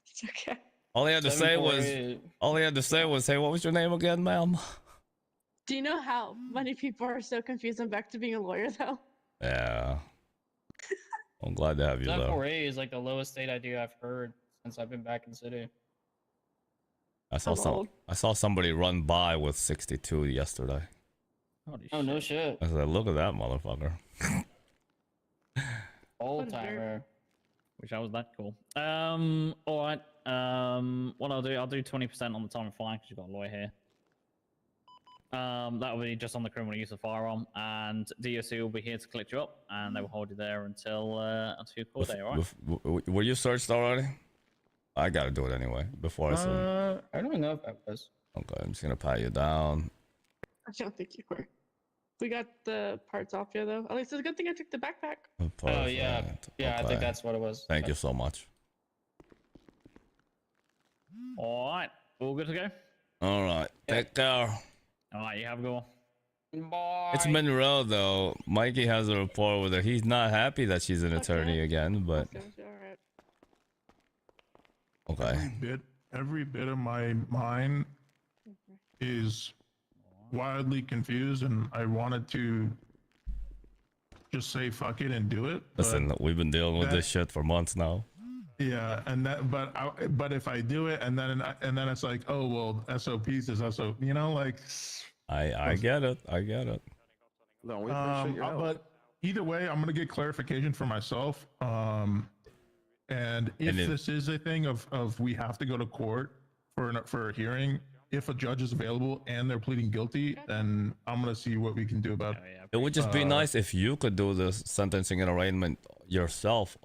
It's okay. All he had to say was, hey, what was your name again, ma'am? Do you know how many people are so confused I'm back to being a lawyer, though? Yeah. I'm glad to have you there. 748 is like the lowest state ID I've heard since I've been back in the city. I saw somebody run by with 62 yesterday. Oh, no shit. I said, look at that motherfucker. Old timer. Wish I was that cool. All right. What I'll do 20% on the time of fine because you've got a lawyer here. That will be just on the criminal use of firearm, and DOC will be here to collect you up, and they will hold you there until your court day. All right. Were you searched already? I gotta do it anyway before I see. I don't know if that was. Okay, I'm just gonna pat you down. I don't think you were. We got the parts off here, though. At least it's a good thing I took the backpack. Perfect. Oh yeah, Okay. I think that's what it was. Thank you so much. All right, all good to go. All right, take care. All right, you have a good one. Bye. It's Monroe though. Mikey has a rapport with her. He's not happy that she's an attorney again, but okay. Every bit of my mind is wildly confused, and I wanted to just say fuck it and do it. Listen, we've been dealing with this shit for months now. Yeah, and that, but if I do it, and then it's like, oh well, SOPs is SOP, like. I get it. I get it. No, we appreciate your help. But either way, I'm gonna get clarification for myself. And if this is a thing of we have to go to court for a hearing, if a judge is available and they're pleading guilty, then I'm gonna see what we can do about it. It would just be nice if you could do the sentencing and arraignment yourself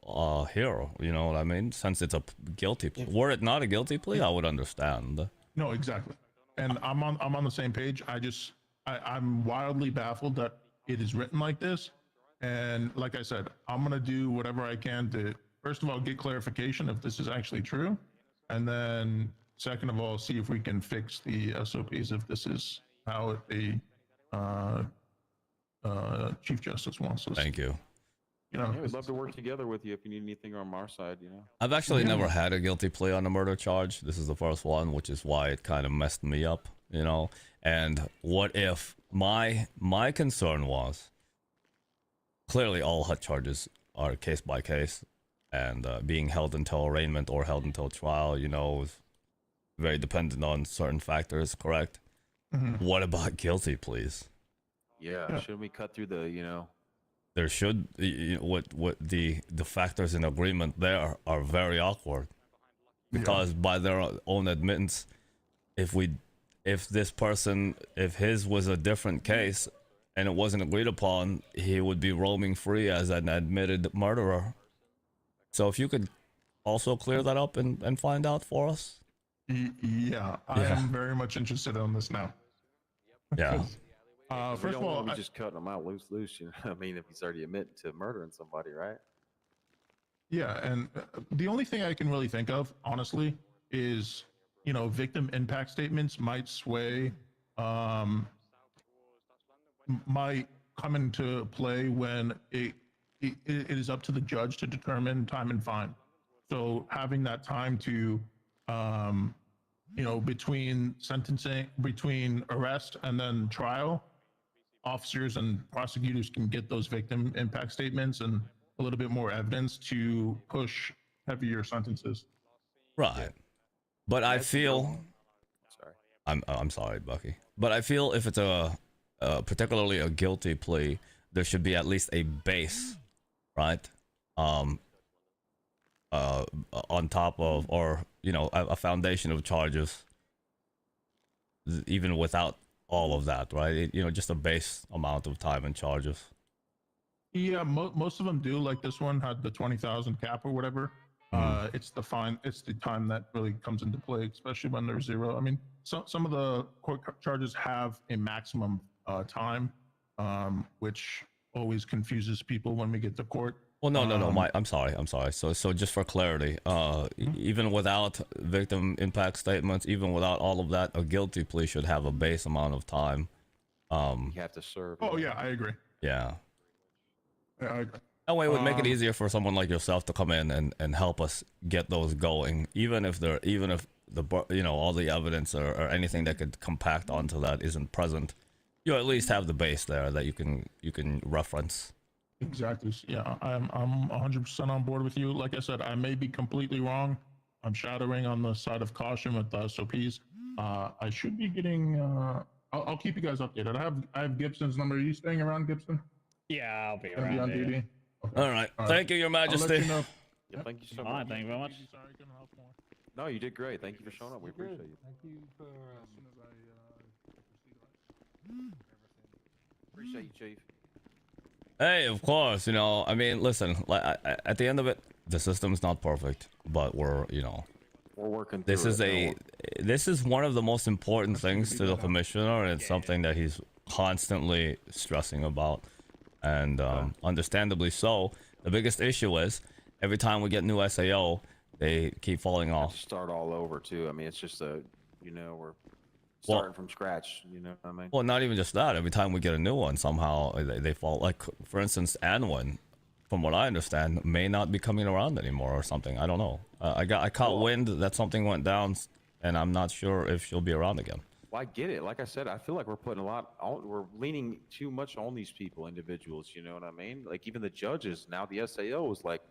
here. You know what I mean? Since it's a guilty plea. Were it not a guilty plea, I would understand. No, exactly. And I'm on the same page. I'm wildly baffled that it is written like this. And like I said, I'm gonna do whatever I can to first of all get clarification if this is actually true, and then second of all see if we can fix the SOPs if this is how the Chief Justice wants us. Thank you. You know, Yeah, we'd love to work together with you if you need anything on our side, you know. I've actually Yeah. never had a guilty plea on a murder charge. This is the first one, which is why it kind of messed me up, you know. And what if my concern was clearly all HUD charges are case by case, and being held until arraignment or held until trial, you know, is very dependent on certain factors, correct? Mhm. What about guilty pleas? Yeah, shouldn't we cut through the, you know? There should, what the factors in agreement there are very awkward, because by their own admittance, if his was a different case and it wasn't agreed upon, he would be roaming free as an admitted murderer. So if you could also clear that up and find out for us. Yeah, I am very much interested in this now. Yeah. First of all, we just cutting him out loose, you know. I mean, if he's already admitted to murdering somebody, right? yeah, and the only thing I can really think of, honestly, is, you know, victim impact statements might sway, might come into play when it is up to the judge to determine time and fine. So having that time to, you know, between arrest and then trial, officers and prosecutors can get those victim impact statements and a little bit more evidence to push heavier sentences. Right. But I feel, I'm sorry, Bucky, but I feel if it's particularly a guilty plea, there should be at least a base, right? On top of, or, you know, a foundation of charges, even without all of that, right? You know, just a base amount of time and charges. Yeah, most of them do. Like this one had the 20,000 cap or whatever. It's the fine. It's the time that really comes into play, especially when there's zero. I mean, some of the court charges have a maximum time, which always confuses people when we get to court. Well, no. I'm sorry. So just for clarity, even without victim impact statements, even without all of that, a guilty plea should have a base amount of time. You have to serve. Oh yeah, I agree. Yeah. I agree. That way it would make it easier for someone like yourself to come in and help us get those going, even if the you know, all the evidence or anything that could compact onto that isn't present. You at least have the base there that you can reference. Exactly. Yeah, I'm 100% on board with you. Like I said, I may be completely wrong. I'm shadowing on the side of caution with the SOPs. I should be getting. I'll keep you guys updated. I have Gibson's number. Are you staying around, Gibson? Yeah, I'll be Gonna around. be on duty. Okay. All right. Thank you, Your Majesty. I'll let you know. Yeah, thank you so All much. right, thank you very much. Sorry, I couldn't help more. No, you did great. Thank you for showing up. We appreciate you. Thank you for Appreciate you, Chief. Hey, of course. You know, I mean, listen. Like at the end of it, the system's not perfect, but we're working. This is one of the most important things to the commissioner, and it's something that he's constantly stressing about, and understandably so. The biggest issue is every time we get new SAO, they keep falling off. Start all over too. I mean, it's just we're starting from scratch. You know what I mean? Well, not even just that. Every time we get a new one, somehow they fall. Like, for instance, Anwin, from what I understand, may not be coming around anymore or something. I don't know. I caught wind that something went down, and I'm not sure if she'll be around again. Well, I get it. Like I said, I feel like we're putting we're leaning too much on these individuals. You know what I mean? Like even the judges now, the SAO is like,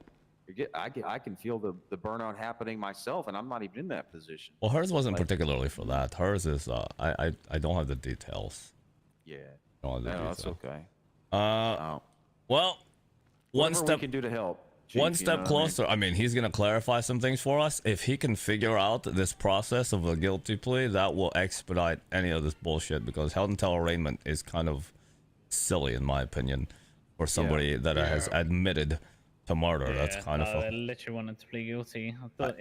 I can feel the burnout happening myself, and I'm not even in that position. Well, hers wasn't particularly for that. Hers is I don't have the details. Yeah. Don't have the No, details. that's okay. Well, one Whatever step we can do to help. Chief, one you step know what I mean? closer. I mean, he's gonna clarify some things for us. If he can figure out this process of a guilty plea, that will expedite any of this bullshit. Because held until arraignment is kind of silly, in my opinion, for somebody that has admitted to murder. That's kind of. I literally wanted to plead guilty. I thought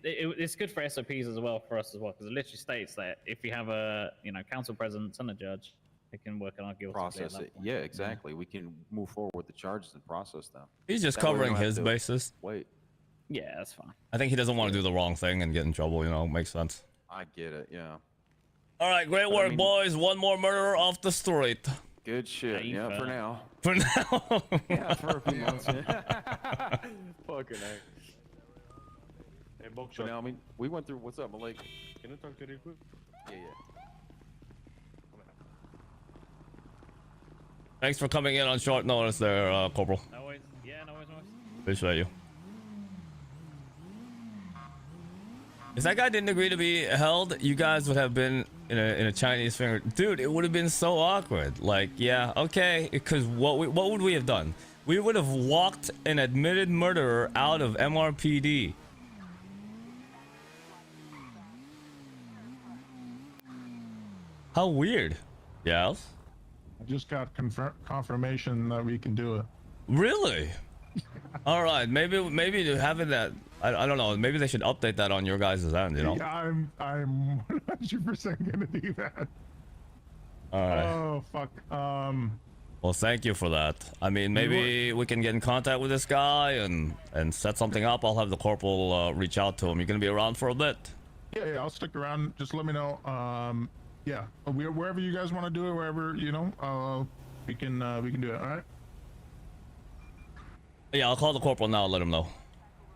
it's good for SOPs as well, for us as well, because it literally states that if you have a council president and a judge, they can work on our guilty plea at Process that it. point. Yeah, exactly. We can move forward with the charges and process them. He's just That way we covering don't have his to bases. Wait. Yeah, that's fine. I think he doesn't want to do the wrong thing and get in trouble. Makes sense. I get it. Yeah. All right, great work, boys. One more murderer off the street. Good shit. Yeah, for now. For now. Yeah, for a few months. Fucking heck. Hey, so now, I mean, we went through. What's up, Malik? Can I talk to you quick? Yeah. Thanks for coming in on short notice there, Corporal. No worries. Yeah, no worries. Appreciate you. If that guy didn't agree to be held, you guys would have been in a Chinese finger. Dude, it would have been so awkward. Like, yeah, okay, because what would we have done? We would have walked an admitted murderer out of MRPD. How weird. Yes? I just got confirmation that we can do it. Really? All right, maybe having that. I don't know. Maybe they should update that on your guys' end. You know. Yeah, I'm 100% gonna do that. All right. Oh fuck. Well, thank you for that. I mean, maybe we can get in contact with this guy and set something up. I'll have the corporal reach out to him. You're gonna be around for a bit. Yeah, I'll stick around. Just let me know. Yeah, wherever you guys want to do it, wherever we can do it. All right. Yeah, I'll call the corporal now. Let him know.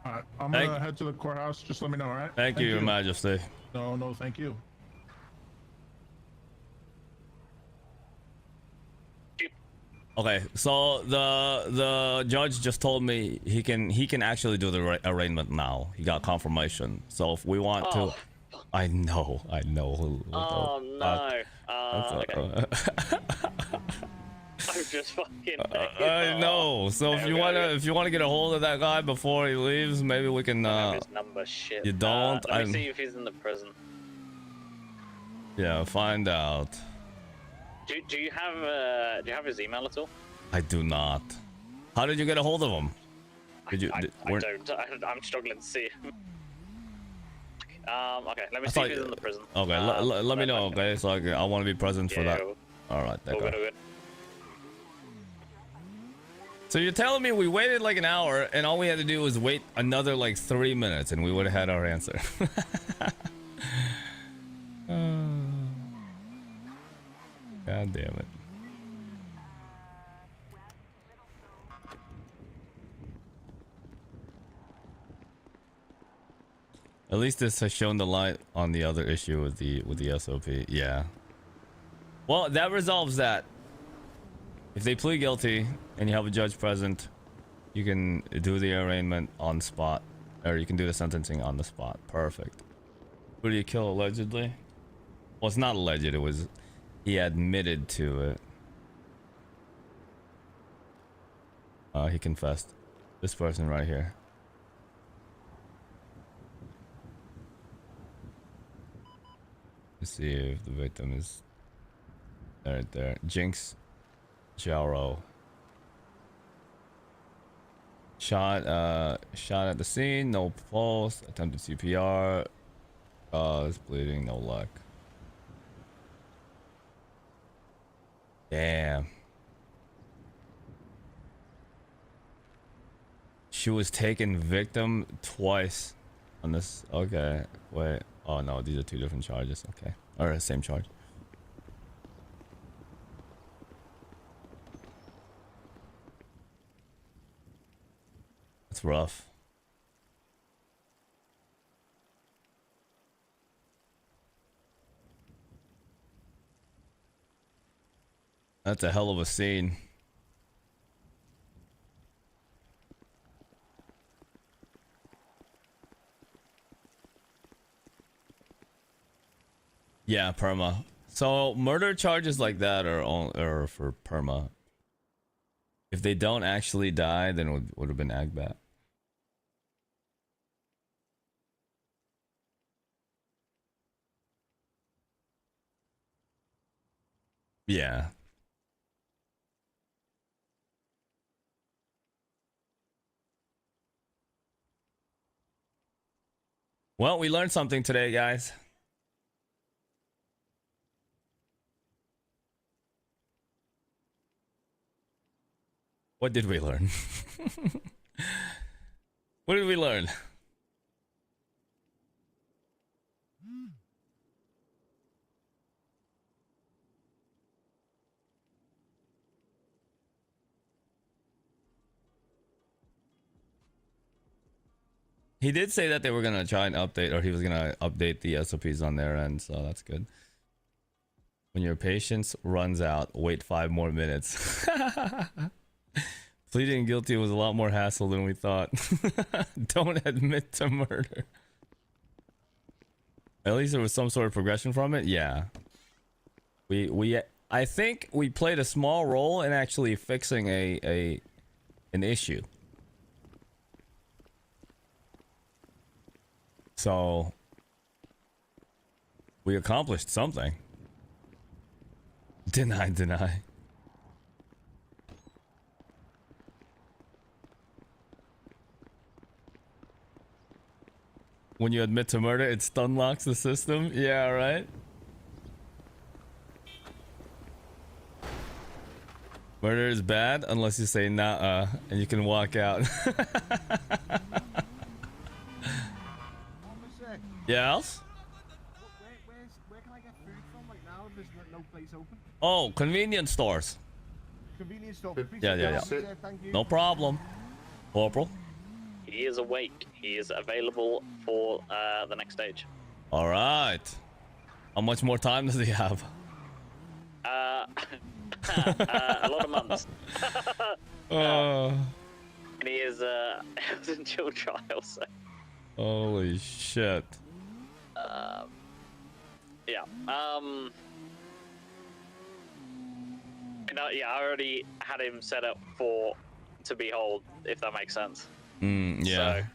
All right, I'm gonna head to the courthouse. Just let me know. All right. Thank you, Your Majesty. No, thank you. Okay, so the judge just told me he can actually do the arraignment now. He got confirmation. So if we want to, I know. Oh no. Okay. I'm just fucking. I know. So if you wanna get a hold of that guy before he leaves, maybe we can. I have his number. Shit. You don't. Let me see if he's in the prison. Yeah, find out. Do you have his email at all? I do not. How did you get a hold of him? Did you? I don't. I'm struggling to see him. Okay, let me see if he's in the prison. Okay, let me know. Okay, so I want to be present for that. All right, that guy. Good. So you're telling me we waited like an hour and all we had to do was wait another like 3 minutes and we would have had our answer. God damn it. At least this has shown the light on the other issue with the SOP. Yeah. Well, that resolves that. If they plead guilty and you have a judge present, you can do the arraignment on spot, or you can do the sentencing on the spot. Perfect. Who did he kill allegedly? Well, it's not alleged. It was he admitted to it. He confessed. This person right here. Let's see if the victim is right there. Jinx Jaro. Shot at the scene, no pulse, attempted CPR. It's bleeding, no luck. Damn. She was taken victim twice on this. Okay, wait. Oh no, these are two different charges. Okay, or same charge. That's rough. That's a hell of a scene. Yeah, perma. So murder charges like that are for perma. If they don't actually die, then it would have been agbat. Yeah. Well, we learned something today, guys. What did we learn? What did we learn? He did say that they were gonna try and update, or he was gonna update the SOPs on their end, so that's good. When your patience runs out, wait 5 more minutes. Pleading guilty was a lot more hassle than we thought. Don't admit to murder. At least there was some sort of progression from it. Yeah. I think we played a small role in actually fixing an issue. So we accomplished something. Deny. When you admit to murder, it stun locks the system. Yeah, right. Murder is bad unless you say nah, and you can walk out. Yes? Where can I get food from right now if there's no place open? Oh, convenience stores. Convenience store. Yeah. No problem. Corporal? He is awake. He is available for the next stage. All right. How much more time does he have? A lot of months. And he is in chill trial, so. Holy shit. Yeah. Yeah, I already had him set up to be hold, if that makes sense. Yeah. So,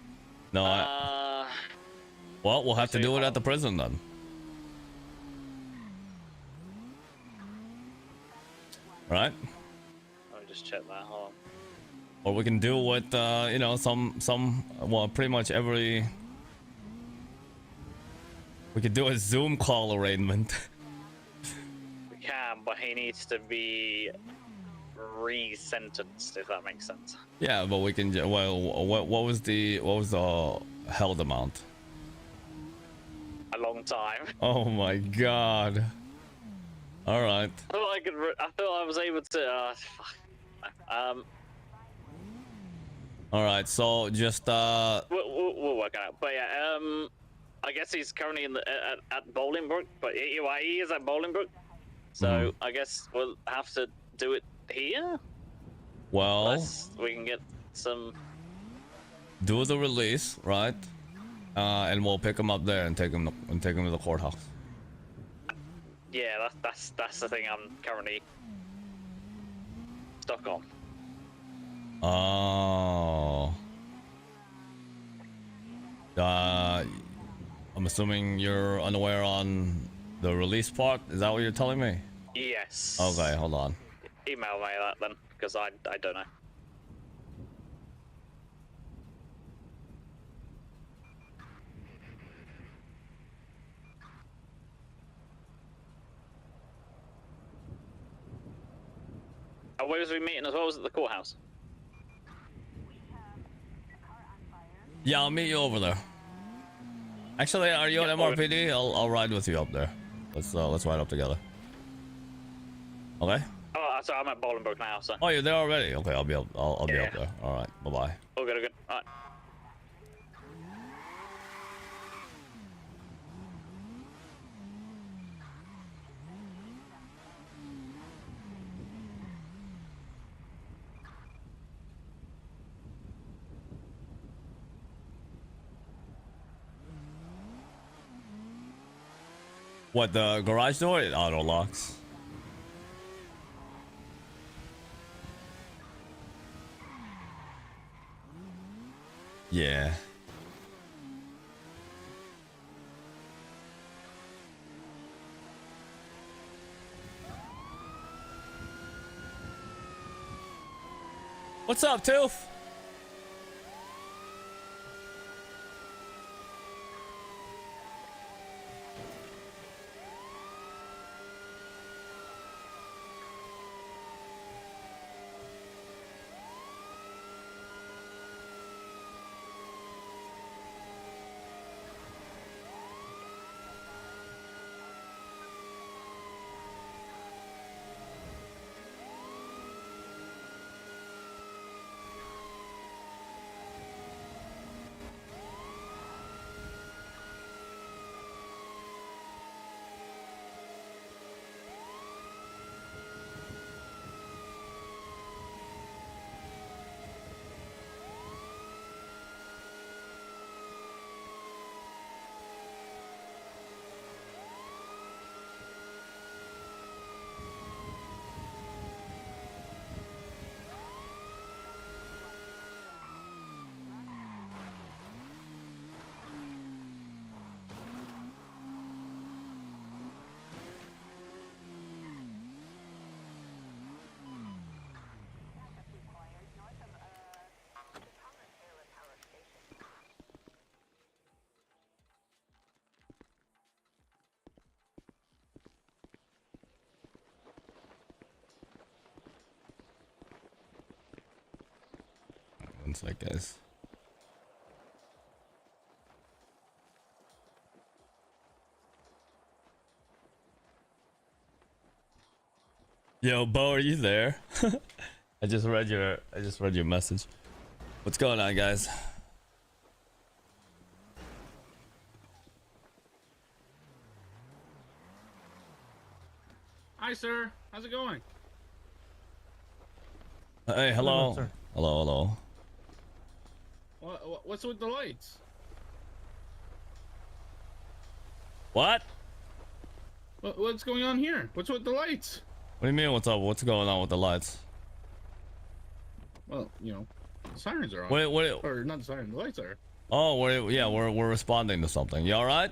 No, well, we'll have to do it at the prison then. Right? Let me just check that. Hold on. Or we can do what, you know, well, pretty much every... We could do a Zoom call arraignment. We can, but he needs to be re-sentenced, if that makes sense. Yeah, but we can. Well, what was the held amount? A long time. Oh my god. All right. I thought I was able to. Fuck. All right. So just We'll work it out. But yeah, I guess he's currently in at Bolingbrook, but he is at Bolingbrook. So I guess we'll have to do it here. Well, unless we can get some. Do the release, right? And we'll pick him up there and take him to the courthouse. Yeah, that's the thing I'm currently stuck on. Oh. I'm assuming you're unaware on the release part. Is that what you're telling me? Yes. Okay, hold on. Email me that then, because I don't know. Oh, where was we meeting as well? Was it the courthouse? Yeah, I'll meet you over there. Actually, are you at MRPD? I'll ride with you up there. Let's ride up together. Okay. Oh, sorry, I'm at Bolingbrook now, so. Oh, you're there already? Okay, I'll be up there. All right. Bye bye. All good. All right. What, the garage door? It auto locks. Yeah. What's up, Tooth? One sec, guys. Yo, Bo, are you there? I just read your message. What's going on, guys? Hi, sir. How's it going? Hey, hello. Hello. What's with the lights? What? What's going on here? What's with the lights? What do you mean, what's up? What's going on with the lights? Well, you know, the sirens are on. What? Or not the sirens, the lights are. Oh, we're responding to something. You all right?